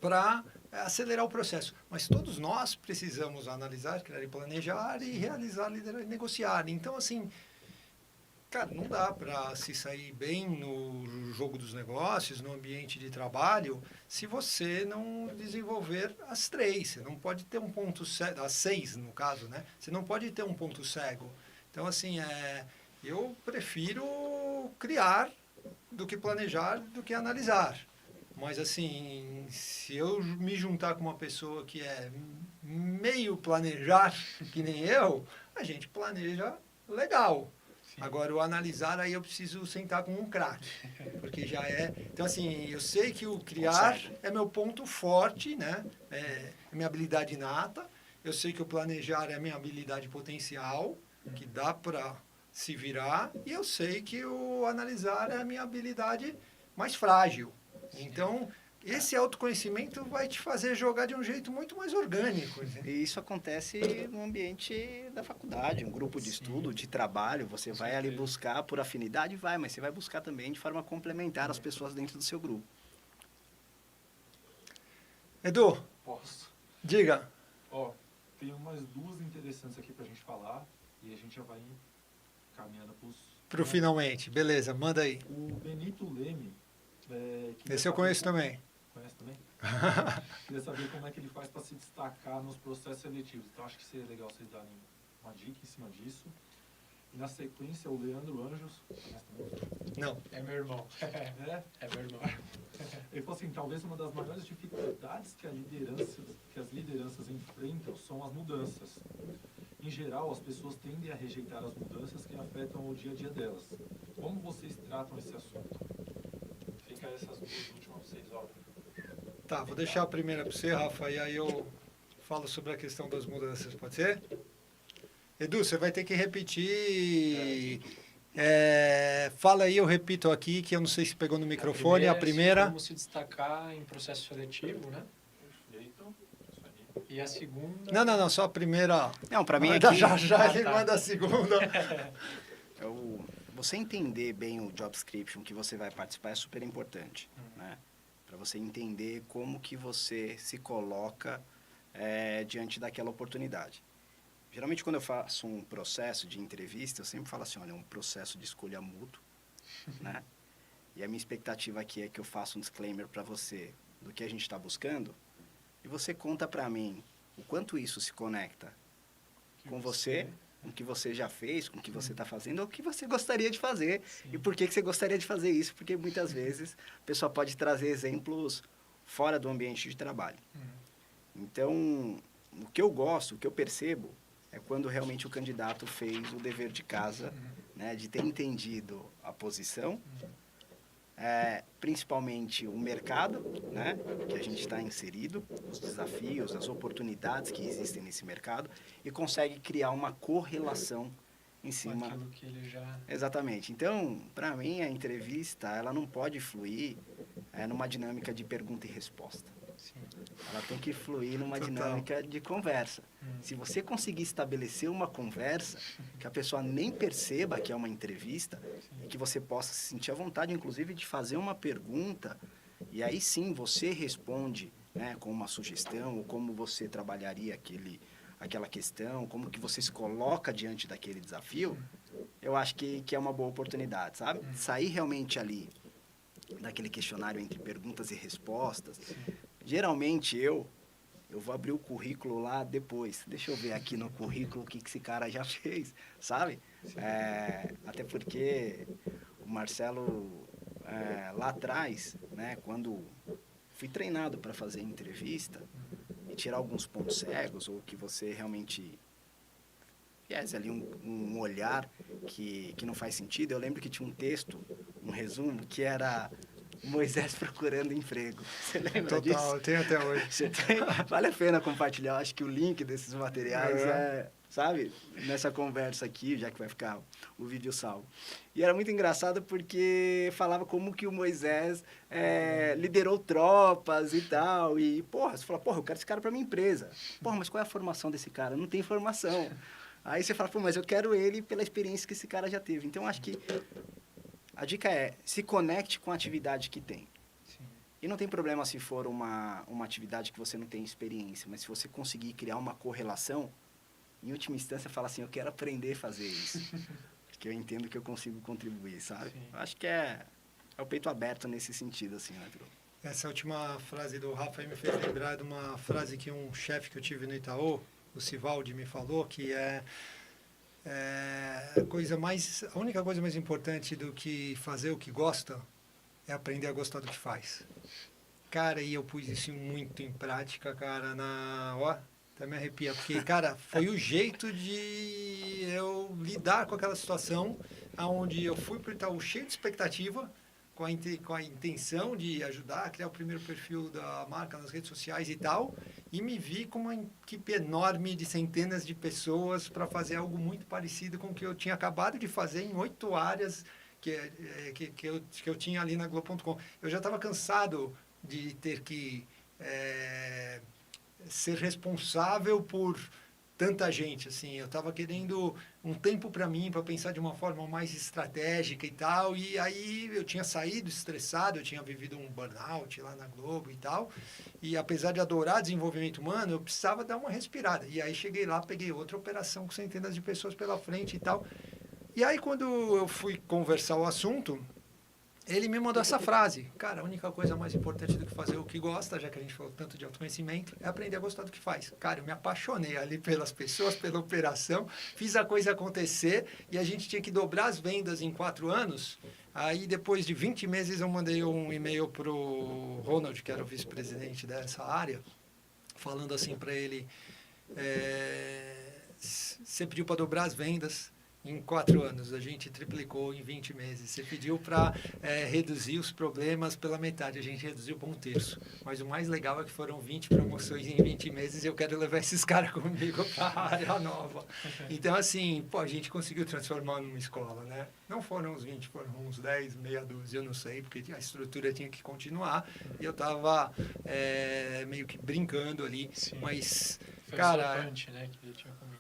para acelerar o processo. Mas todos nós precisamos analisar, criar e planejar e realizar, liderar e negociar. Então, assim, cara, não dá para se sair bem no jogo dos negócios, no ambiente de trabalho, se você não desenvolver as 3. Você não pode ter um ponto cego, as 6 no caso, né? Você não pode ter um ponto cego. Então, assim, eu prefiro criar do que planejar, do que analisar. Mas, assim, se eu me juntar com uma pessoa que é meio planejar, que nem eu, a gente planeja legal. Sim. Agora, o analisar, aí eu preciso sentar com um craque, porque já é... Então, assim, eu sei que o criar é meu ponto forte, né? É minha habilidade inata. Eu sei que o planejar é minha habilidade potencial, que dá para se virar. E eu sei que o analisar é a minha habilidade mais frágil. Então, esse autoconhecimento vai te fazer jogar de um jeito muito mais orgânico. E isso acontece no ambiente da faculdade, um grupo de estudo, de trabalho. Você vai ali buscar por afinidade, mas você vai buscar também de forma complementar as pessoas dentro do seu grupo. Edu, Posso? diga. Ó, tem umas 2 interessantes aqui pra gente falar e a gente já vai caminhando Pro finalmente. Beleza, manda aí. O Benito Leme... Esse eu conheço também. Conhece também? Queria saber como é que ele faz para se destacar nos processos seletivos. Então, acho que seria legal vocês darem uma dica em cima disso. E, na sequência, o Leandro Anjos. Conhece também? Não. É meu irmão. É? É meu irmão. Ele falou assim, talvez uma das maiores dificuldades que as lideranças enfrentam são as mudanças. Em geral, as pessoas tendem a rejeitar as mudanças que afetam o dia a dia delas. Como vocês tratam esse assunto? Fica essas 2 últimas pra vocês, ó. Tá, vou deixar a primeira para você, Rafa, e aí eu falo sobre a questão das mudanças, pode ser? Edu, você vai ter que repetir. Fala aí, eu repito aqui, que eu não sei se pegou no microfone. A primeira. Como se destacar em processo seletivo, né? Perfeito. Isso aí. E a segunda... Não, só a primeira. Não, para mim Manda aqui... já ele tá. manda a segunda. Você entender bem o job description que você vai participar é super importante, né? Para você entender como que você se coloca diante daquela oportunidade. Geralmente, quando eu faço um processo de entrevista, eu sempre falo assim, olha, é um processo de escolha mútuo, né? E a minha expectativa aqui é que eu faça um disclaimer para você do que a gente está buscando e você conta para mim o quanto isso se conecta com você, com o que você já fez, com o que você está fazendo, ou o que você gostaria de fazer. Sim. E por que você gostaria de fazer isso? Porque muitas vezes a pessoa pode trazer exemplos fora do ambiente de trabalho. Então, o que eu gosto, o que eu percebo, é quando realmente o candidato fez o dever de casa, né, de ter entendido a posição, principalmente o mercado, né, que a gente está inserido, os desafios, as oportunidades que existem nesse mercado, e consegue criar uma correlação em Com cima. aquilo que ele já... Exatamente. Então, para mim, a entrevista ela não pode fluir numa dinâmica de pergunta e resposta. Sim. Ela tem que fluir numa Total. dinâmica de conversa. Se você conseguir estabelecer uma conversa que a pessoa nem perceba que é uma entrevista e que você possa se sentir à vontade, inclusive, de fazer uma pergunta, e aí sim você responde, né, com uma sugestão, ou como você trabalharia aquela questão, como que você se coloca diante daquele desafio, eu acho que é uma boa oportunidade, sabe? Sair realmente ali daquele questionário entre perguntas e respostas. Geralmente eu vou abrir o currículo lá depois. Deixa eu ver aqui no currículo o que esse cara já fez, sabe? Até porque o Marcelo, lá atrás, né, quando fui treinado para fazer entrevista e tirar alguns pontos cegos, ou que você realmente tivesse ali um olhar que não faz sentido, eu lembro que tinha um texto, um resumo, que era Moisés procurando emprego. Você lembra disso? Total, eu tenho até hoje. Você tem? Vale a pena compartilhar. Eu acho que o link desses materiais sabe? Nessa conversa aqui, já que vai ficar o vídeo salvo. E era muito engraçado porque falava como que o Moisés liderou tropas e tal. E, você fala, eu quero esse cara para minha empresa. Mas qual é a formação desse cara? Não tem formação. Aí você fala, mas eu quero ele pela experiência que esse cara já teve. Então, acho que a dica é, se conecte com a atividade que tem. Sim. E não tem problema se for uma atividade que você não tem experiência, mas se você conseguir criar uma correlação, em última instância, fala assim, eu quero aprender a fazer isso. Porque eu entendo que eu consigo contribuir, sabe? Sim. Eu acho que é o peito aberto nesse sentido, assim, né, Pedro? Essa última frase do Rafa aí me fez lembrar de uma frase que um chefe que eu tive no Itaú, o Sivaldi, me falou, que a única coisa mais importante do que fazer o que gosta é aprender a gostar do que faz. Cara, e eu pus isso muito em prática, cara, até me arrepia, porque, cara, foi o jeito de eu lidar com aquela situação onde eu fui para o Itaú cheio de expectativa, com a intenção de ajudar a criar o primeiro perfil da marca nas redes sociais e tal, e me vi com uma equipe enorme de centenas de pessoas para fazer algo muito parecido com o que eu tinha acabado de fazer em 8 áreas que eu tinha ali na Globo.com. Eu já estava cansado de ter que ser responsável por tanta gente, assim, eu estava querendo um tempo para mim, para pensar de uma forma mais estratégica e tal, e aí eu tinha saído estressado, eu tinha vivido um burnout lá na Globo e tal, e apesar de adorar desenvolvimento humano, eu precisava dar uma respirada, e aí cheguei lá, peguei outra operação com centenas de pessoas pela frente e tal, e aí quando eu fui conversar o assunto, ele me mandou essa frase, cara, a única coisa mais importante do que fazer o que gosta, já que a gente falou tanto de autoconhecimento, é aprender a gostar do que faz. Cara, eu me apaixonei ali pelas pessoas, pela operação, fiz a coisa acontecer e a gente tinha que dobrar as vendas em 4 anos. Aí, depois de 20 meses, eu mandei um e-mail para o Ronald, que era o vice-presidente dessa área, falando assim para ele, você pediu para dobrar as vendas, em 4 anos, a gente triplicou em 20 meses. Você pediu para reduzir os problemas pela metade, a gente reduziu para 1/3. Mas o mais legal é que foram 20 promoções em 20 meses e eu quero levar esses caras comigo para a área nova. Então, assim, a gente conseguiu transformar numa escola, né? Não foram uns 20, foram uns 10, meia dúzia, eu não sei, porque a estrutura tinha que continuar. E eu estava meio que brincando ali, Sim. mas... Foi cara, o punch, né, que ele tinha comentado.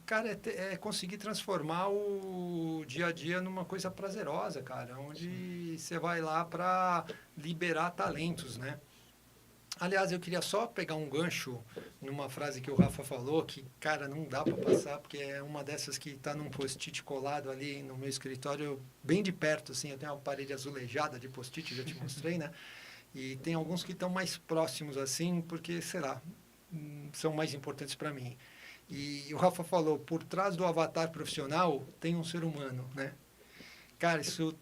Cara, conseguir transformar o dia a dia numa coisa prazerosa, cara, onde você vai lá para liberar talentos, né? Aliás, eu queria só pegar um gancho numa frase que o Rafa falou, que, cara, não dá para passar, porque é uma dessas que está num post-it colado ali no meu escritório, bem de perto, assim, eu tenho uma parede azulejada de post-it, já te mostrei, né? E tem alguns que estão mais próximos, assim, porque, sei lá, são mais importantes para mim. E o Rafa falou, por trás do avatar profissional tem um ser humano, né? Cara, isso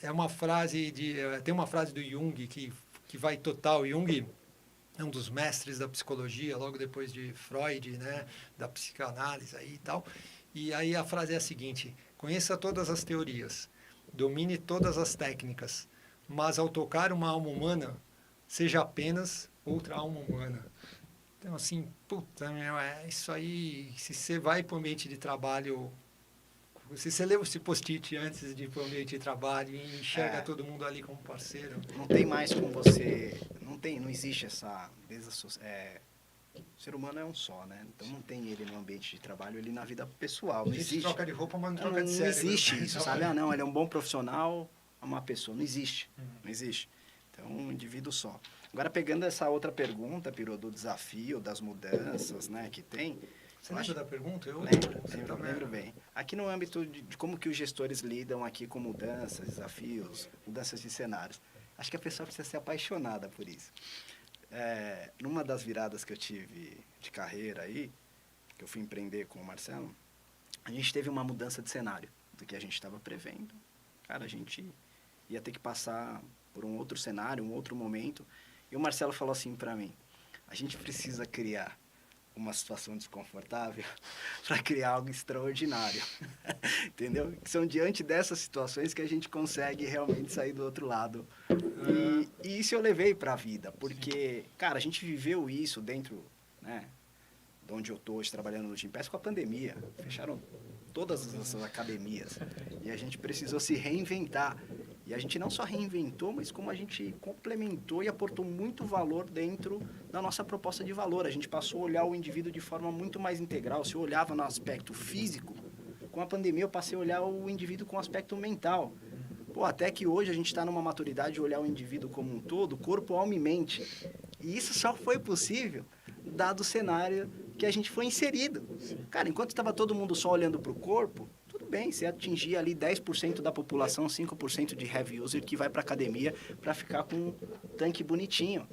é uma frase tem uma frase do Jung que vai total. Jung é um dos mestres da psicologia, logo depois de Freud, né? Da psicanálise aí e tal. E aí a frase é a seguinte, conheça todas as teorias, domine todas as técnicas, mas ao tocar uma alma humana, seja apenas outra alma humana. Então, assim, puta, meu, isso aí, se você vai para o ambiente de trabalho, se você leva esse post-it antes de ir para o ambiente de trabalho e enxerga todo mundo ali como parceiro... Não tem mais como você... Não existe essa... o ser humano é um só, né? Então não tem ele no ambiente de trabalho, ele na vida pessoal. Não A gente existe. troca de roupa, mas não troca de Não cérebro. existe isso, sabe? Não, ele é um bom profissional, é uma pessoa. Não existe. Não existe. Então, um indivíduo só. Agora, pegando essa outra pergunta, Piro, do desafio, das mudanças, né, que tem... Você lembra da pergunta? Lembro bem. Aqui no âmbito de como que os gestores lidam aqui com mudanças, desafios, mudanças de cenários. Acho que a pessoa precisa ser apaixonada por isso. Numa das viradas que eu tive de carreira aí, que eu fui empreender com o Marcelo, a gente teve uma mudança de cenário do que a gente estava prevendo. Cara, a gente ia ter que passar por um outro cenário, um outro momento. E o Marcelo falou assim para mim, a gente precisa criar uma situação desconfortável para criar algo extraordinário. Entendeu? Que são diante dessas situações que a gente consegue realmente sair do outro lado. E isso eu levei para a vida, porque, cara, a gente viveu isso dentro, né, de onde eu estou hoje trabalhando no Gympass com a pandemia. Fecharam todas as academias e a gente precisou se reinventar. E a gente não só reinventou, mas como a gente complementou e aportou muito valor dentro da nossa proposta de valor. A gente passou a olhar o indivíduo de forma muito mais integral. Se eu olhava no aspecto físico, com a pandemia eu passei a olhar o indivíduo com o aspecto mental. Pô, até que hoje a gente está numa maturidade de olhar o indivíduo como um todo, corpo, alma e mente. E isso só foi possível dado o cenário que a gente foi inserido. Cara, enquanto estava todo mundo só olhando para o corpo, tudo bem, você atingir ali 10% da população, 5% de heavy user que vai para academia para ficar com um tanque bonitinho.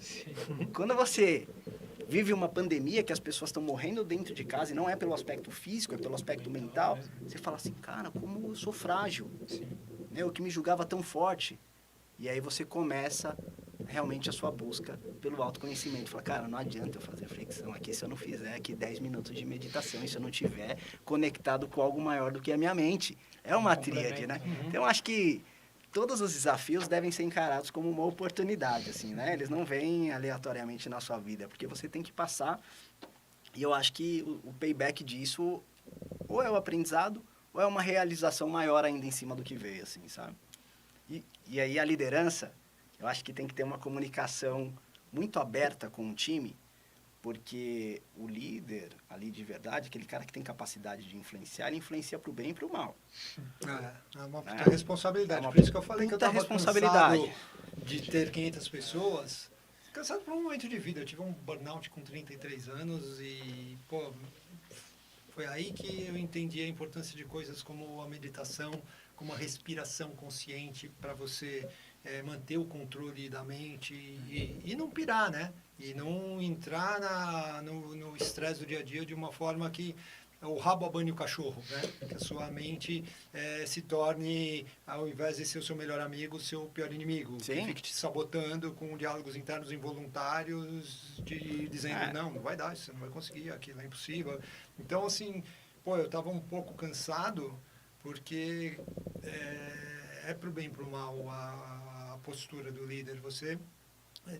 Quando você vive uma pandemia que as pessoas estão morrendo dentro de casa e não é pelo aspecto físico, é pelo aspecto mental, você fala assim, cara, como eu sou frágil. Né? O que me julgava tão forte. E aí você começa realmente a sua busca pelo autoconhecimento. Fala, cara, não adianta eu fazer flexão aqui se eu não fizer aqui 10 minutos de meditação e se eu não estiver conectado com algo maior do que a minha mente. É uma tríade, né? Então, eu acho que todos os desafios devem ser encarados como uma oportunidade, assim, né? Eles não vêm aleatoriamente na sua vida, porque você tem que passar. E eu acho que o payback disso ou é o aprendizado ou é uma realização maior ainda em cima do que veio, assim, sabe? E aí a liderança, eu acho que tem que ter uma comunicação muito aberta com o time, porque o líder ali de verdade, aquele cara que tem capacidade de influenciar, ele influencia para o bem e para o mal. É uma puta responsabilidade. É uma Por isso que eu falei que eu puta estava responsabilidade. cansado de ter 500 pessoas. Cansado por um momento de vida. Eu tive um burnout com 33 anos e, pô, foi aí que eu entendi a importância de coisas como a meditação, como a respiração consciente para você manter o controle da mente e não pirar, né? E não entrar no estresse do dia a dia de uma forma que o rabo abanhe o cachorro, né? Que a sua mente se torne, ao invés de ser o seu melhor amigo, o seu pior inimigo. Sim. Que fique te sabotando com diálogos internos involuntários, dizendo, não vai dar, você não vai conseguir, aquilo é impossível. Então, assim, pô, eu estava um pouco cansado, porque é pro bem e pro mal a postura do líder. Você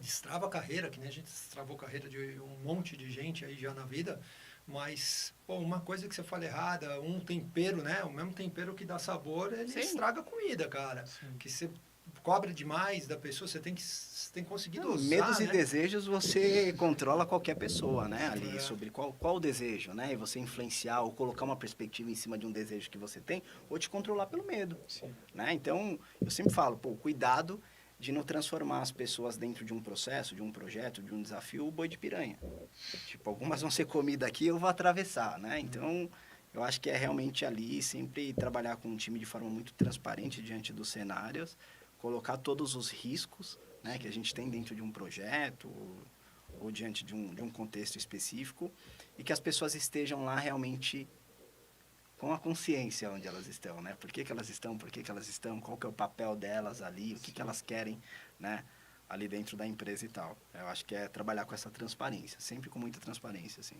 destrava a carreira, que nem a gente destravou a carreira de um monte de gente aí já na vida, mas, pô, uma coisa que você fala errada, um tempero, né? O mesmo tempero que dá sabor, ele Sim. estraga a comida, cara. Que você cobra demais da pessoa, você tem que conseguir Não, dosar, medos né? e desejos você controla qualquer pessoa, né? Ali, É. sobre qual o desejo, né? E você influenciar ou colocar uma perspectiva em cima de um desejo que você tem, ou te controlar pelo medo, né? Então, eu sempre falo, pô, cuidado de não transformar as pessoas dentro de um processo, de um projeto, de um desafio, o boi de piranha. Tipo, algumas vão ser comidas aqui, eu vou atravessar, né? Então, eu acho que é realmente ali sempre trabalhar com um time de forma muito transparente diante dos cenários, colocar todos os riscos, né, que a gente tem dentro de um projeto ou diante de um contexto específico e que as pessoas estejam lá realmente com a consciência onde elas estão, né? Por que elas estão, qual que é o papel delas ali, o que elas querem, né, ali dentro da empresa e tal. Eu acho que é trabalhar com essa transparência, sempre com muita transparência, assim.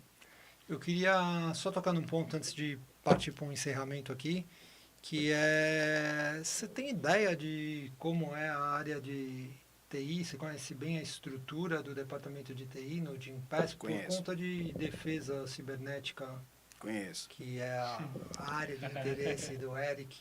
Eu queria só tocar num ponto antes de partir para um encerramento aqui, que você tem ideia de como é a área de TI? Você conhece bem a estrutura do departamento de TI no Gympass por Conheço. conta de defesa cibernética, Conheço. que é a área de interesse do Eric?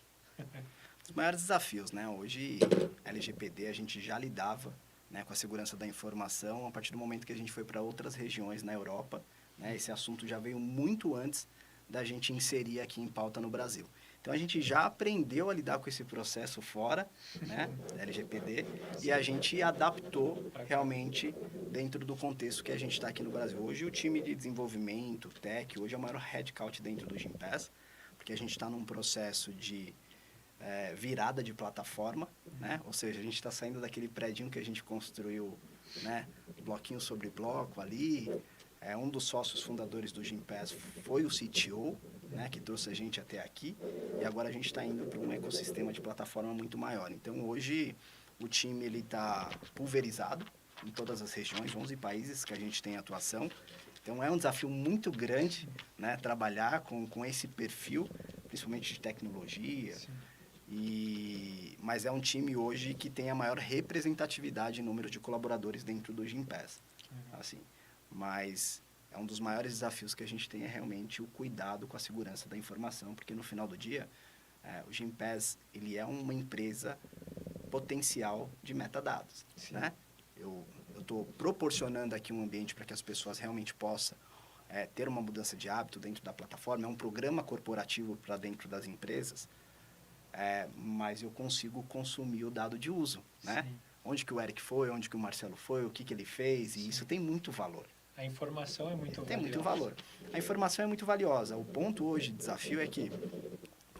Os maiores desafios, né? Hoje, LGPD, a gente já lidava, né, com a segurança da informação a partir do momento que a gente foi para outras regiões na Europa, né? Esse assunto já veio muito antes da gente inserir aqui em pauta no Brasil. Então, a gente já aprendeu a lidar com esse processo fora, né, da LGPD, e a gente adaptou realmente dentro do contexto que a gente está aqui no Brasil. Hoje, o time de desenvolvimento, tech, hoje é o maior headcount dentro do Gympass, porque a gente está num processo de virada de plataforma, né? Ou seja, a gente está saindo daquele predinho que a gente construiu, né, bloquinho sobre bloco ali. Um dos sócios fundadores do Gympass foi o CTO, né, que trouxe a gente até aqui, e agora a gente está indo para um ecossistema de plataforma muito maior. Então, hoje, o time está pulverizado em todas as regiões, 11 países que a gente tem atuação. Então, é um desafio muito grande, né, trabalhar com esse perfil, principalmente de tecnologia. Mas é um time hoje que tem a maior representatividade em número de colaboradores dentro do Gympass. Assim, mas um dos maiores desafios que a gente tem é realmente o cuidado com a segurança da informação, porque no final do dia, o Gympass, ele é uma empresa potencial de metadados, né? Eu estou proporcionando aqui um ambiente para que as pessoas realmente possam ter uma mudança de hábito dentro da plataforma, é um programa corporativo para dentro das empresas. mas eu consigo consumir o dado de uso, né? Sim. Onde que o Eric foi, onde que o Marcelo foi, o que que ele fez, e isso tem muito valor. A informação é muito Tem muito valiosa. valor. A informação é muito valiosa. O ponto hoje, o desafio é que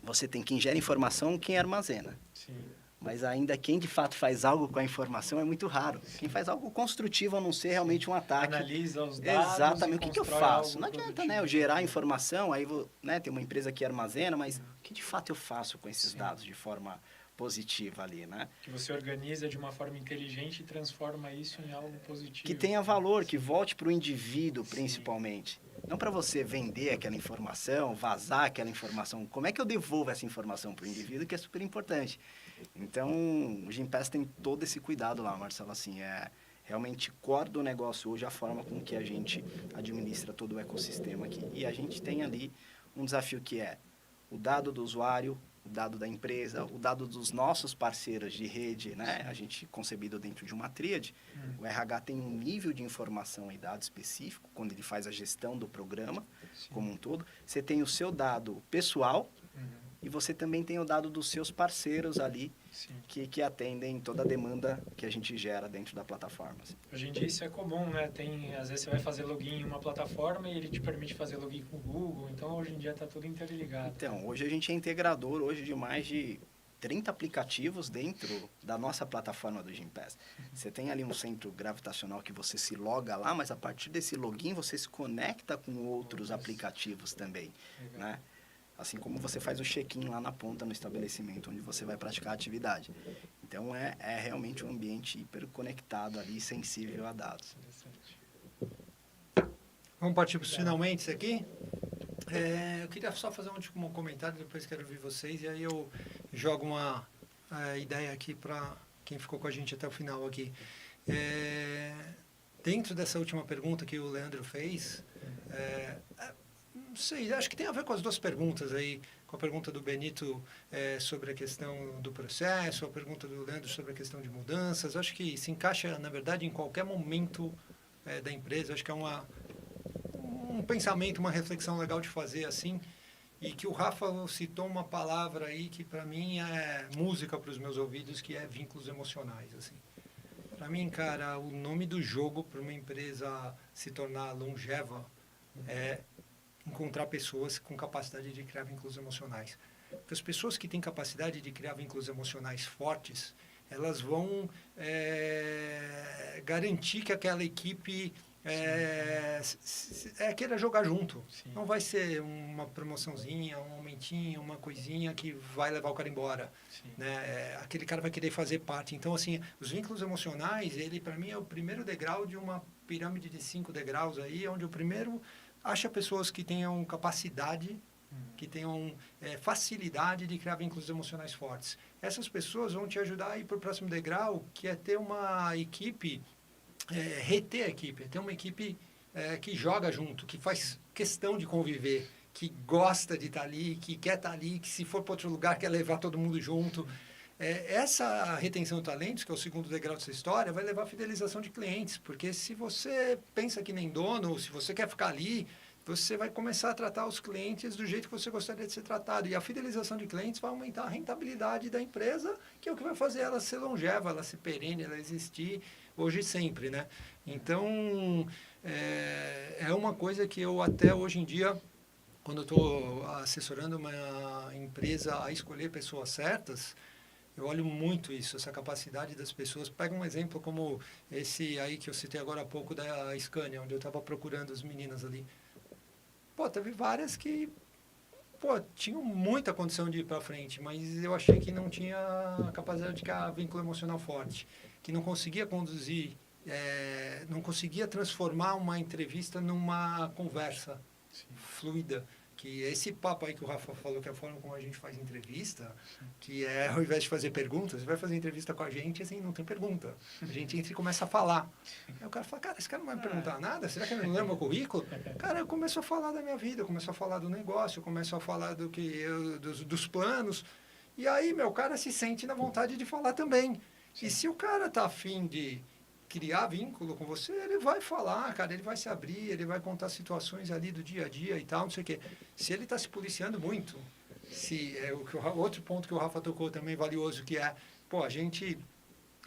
você tem quem gera informação, quem armazena. Sim. Mas ainda quem de fato faz algo com a informação é muito raro. Quem faz algo construtivo a não ser realmente um ataque. Analisa os dados. Exatamente. E O que eu constrói faço? algo Não adianta, produtivo. né, eu gerar informação, aí vou, né, tem uma empresa que armazena, mas o que de fato eu faço com esses Sim. dados de forma positiva ali, né? Que você organiza de uma forma inteligente e transforma isso em algo positivo. Que tenha valor, que volte para o indivíduo, principalmente. Não para você vender aquela informação, vazar aquela informação. Como é que eu devolvo essa informação para o indivíduo, que é super importante. Então, o Gympass tem todo esse cuidado lá, Marcelo, assim, realmente core do negócio hoje a forma com que a gente administra todo o ecossistema aqui. E a gente tem ali um desafio que é o dado do usuário, o dado da empresa, o dado dos nossos parceiros de rede, né? A gente concebido dentro de uma tríade. O RH tem um nível de informação e dado específico quando ele faz a gestão do programa Sim. como um todo. Você tem o seu dado pessoal e você também tem o dado dos seus parceiros ali Sim. que atendem toda a demanda que a gente gera dentro da plataforma. Assim. Hoje em dia isso é comum, né? Às vezes você vai fazer login em uma plataforma e ele te permite fazer login com o Google. Então, hoje em dia está tudo interligado. Então, hoje a gente é integrador hoje de mais de 30 aplicativos dentro da nossa plataforma do Gympass. Você tem ali um centro gravitacional que você se loga lá, mas a partir desse login você se conecta com outros aplicativos também, Legal. né? Assim como você faz o check-in lá na ponta no estabelecimento onde você vai praticar a atividade. Então, é realmente um ambiente hiperconectado ali, sensível a dados. Interessante. Vamos partir para os finalmente aqui? Eu queria só fazer um comentário, depois quero ouvir vocês, e aí eu jogo uma ideia aqui para quem ficou com a gente até o final aqui. Dentro dessa última pergunta que o Leandro fez, não sei, acho que tem a ver com as duas perguntas aí, com a pergunta do Benito sobre a questão do processo, a pergunta do Leandro sobre a questão de mudanças. Acho que se encaixa, na verdade, em qualquer momento da empresa. Acho que é um pensamento, uma reflexão legal de fazer assim, e que o Rafa citou uma palavra aí que para mim é música para os meus ouvidos, que é vínculos emocionais, assim. Para mim, cara, o nome do jogo para uma empresa se tornar longeva é encontrar pessoas com capacidade de criar vínculos emocionais. Porque as pessoas que têm capacidade de criar vínculos emocionais fortes, elas vão garantir que aquela equipe queira jogar junto. Sim. Não vai ser uma promoçãozinha, um aumentinho, uma coisinha que vai levar o cara embora. Sim. Né? Aquele cara vai querer fazer parte. Então, assim, os vínculos emocionais, ele para mim é o primeiro degrau de uma pirâmide de 5 degraus aí, onde o primeiro acha pessoas que tenham capacidade, que tenham facilidade de criar vínculos emocionais fortes. Essas pessoas vão te ajudar a ir para o próximo degrau, que é ter uma equipe, reter a equipe, ter uma equipe que joga junto, que faz questão de conviver, que gosta de estar ali, que quer estar ali, que se for para outro lugar quer levar todo mundo junto. Essa retenção de talentos, que é o segundo degrau dessa história, vai levar à fidelização de clientes, porque se você pensa que nem dono, se você quer ficar ali, você vai começar a tratar os clientes do jeito que você gostaria de ser tratado. E a fidelização de clientes vai aumentar a rentabilidade da empresa, que é o que vai fazer ela ser longeva, ela ser perene, ela existir hoje e sempre, né? Então, é uma coisa que eu até hoje em dia, quando eu estou assessorando uma empresa a escolher pessoas certas, eu olho muito isso, essa capacidade das pessoas. Pega um exemplo como esse aí que eu citei agora há pouco da Scania, onde eu estava procurando as meninas ali. Pô, teve várias que tinham muita condição de ir para frente, mas eu achei que não tinha a capacidade de criar vínculo emocional forte, que não conseguia conduzir, não conseguia transformar uma entrevista numa conversa fluida. Que esse papo aí que o Rafa falou, que é a forma como a gente faz entrevista, que ao invés de fazer perguntas, você vai fazer entrevista com a gente, assim, não tem pergunta. A gente entra e começa a falar. Aí o cara fala, cara, esse cara não vai me perguntar nada? Será que ele não lembra o meu currículo? Cara, eu começo a falar da minha vida, eu começo a falar do negócio, eu começo a falar dos planos. E aí, meu cara se sente na vontade de falar também. E se o cara tá afim de criar vínculo com você, ele vai falar, cara, ele vai se abrir, ele vai contar situações ali do dia a dia e tal, não sei o quê. Se ele está se policiando muito, outro ponto que o Rafa tocou também valioso, que é, pô, a gente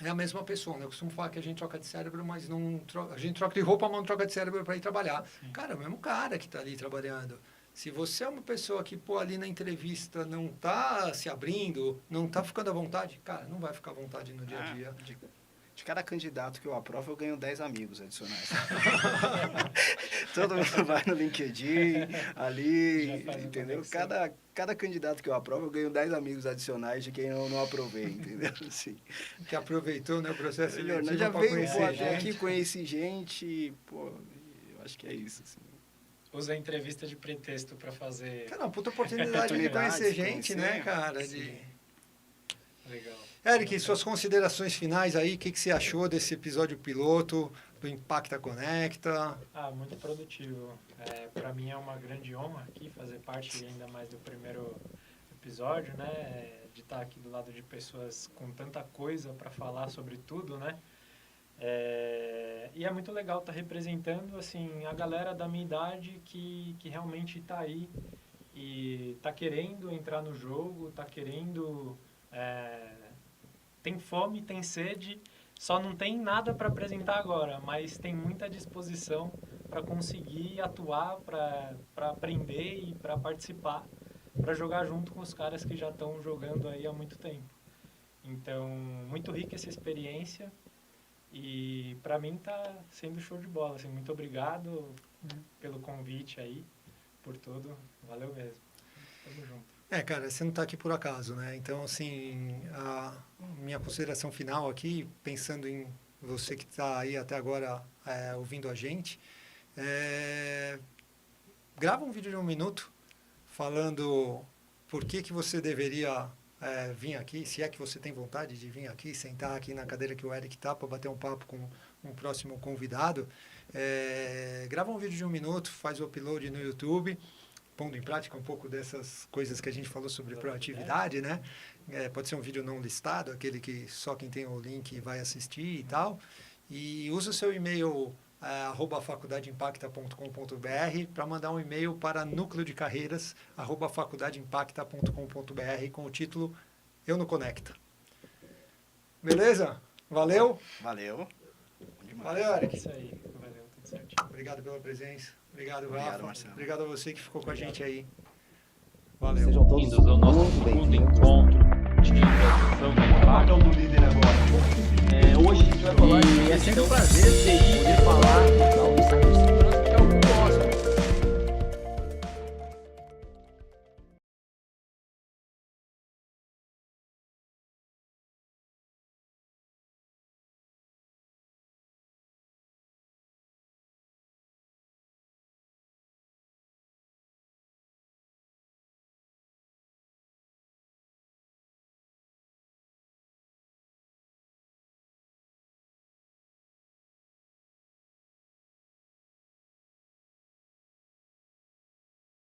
é a mesma pessoa, né? Eu costumo falar que a gente troca de cérebro, mas a gente troca de roupa, mas não troca de cérebro para ir trabalhar. Sim. Cara, é o mesmo cara que está ali trabalhando. Se você é uma pessoa que, pô, ali na entrevista não tá se abrindo, não tá ficando à vontade, cara, não vai ficar à vontade no dia a dia. De cada candidato que eu aprovo, eu ganho 10 amigos adicionais. Todo mundo vai no LinkedIn, ali, Já faz a entendeu? conexão. Cada candidato que eu aprovo, eu ganho 10 amigos adicionais de quem eu não aprovei, entendeu? Assim. Que aproveitou, né, o processo Eu seletivo já pra veio conhecer pô, até gente. aqui, conheci gente, pô, eu acho que é isso, assim. Usa a entrevista de pretexto para fazer. Cara, uma puta oportunidade de Oportunidades, conhecer gente, né, conhecer. cara? Sim. Legal. Eric, suas considerações finais aí, o que você achou desse episódio piloto do Impacta Conecta? Muito produtivo. Para mim é uma grande honra aqui fazer parte ainda mais do primeiro episódio, né? De estar aqui do lado de pessoas com tanta coisa para falar sobre tudo, né? E é muito legal estar representando assim a galera da minha idade que realmente está aí e está querendo entrar no jogo, está querendo tem fome, tem sede, só não tem nada para apresentar agora, mas tem muita disposição para conseguir atuar, para aprender e para participar, para jogar junto com os caras que já estão jogando aí há muito tempo. Então, muito rica essa experiência e para mim tá sendo show de bola. Assim, muito obrigado pelo convite aí, por tudo. Valeu mesmo. Tamo junto. Cara, você não está aqui por acaso, né? Então, assim, a minha consideração final aqui, pensando em você que está aí até agora ouvindo a gente, grava um vídeo de 1 minuto falando por que você deveria vir aqui, se é que você tem vontade de vir aqui, sentar aqui na cadeira que o Eric está para bater um papo com um próximo convidado. Grava um vídeo de 1 minuto, faz o upload no YouTube, pondo em prática um pouco dessas coisas que a gente falou sobre proatividade, né? Pode ser um vídeo não listado, aquele que só quem tem o link vai assistir e tal. E usa o seu e-mail @faculdadeimpacta.com.br para mandar um e-mail para nucleodecarreiras@faculdadeimpacta.com.br com o título Eu no Conecta. Beleza? Valeu? Valeu. Bom demais. Valeu, Eric. Isso aí. Valeu, tudo certinho. Obrigado pela presença. Obrigado, Obrigado, Rafa. Marcelo. Obrigado a você que ficou com a gente aí. Valeu. Sejam todos Bem-vindos ao nosso muito segundo bem-vindos. encontro de introdução do impacto. Hoje a gente vai falar de E é sempre um prazer poder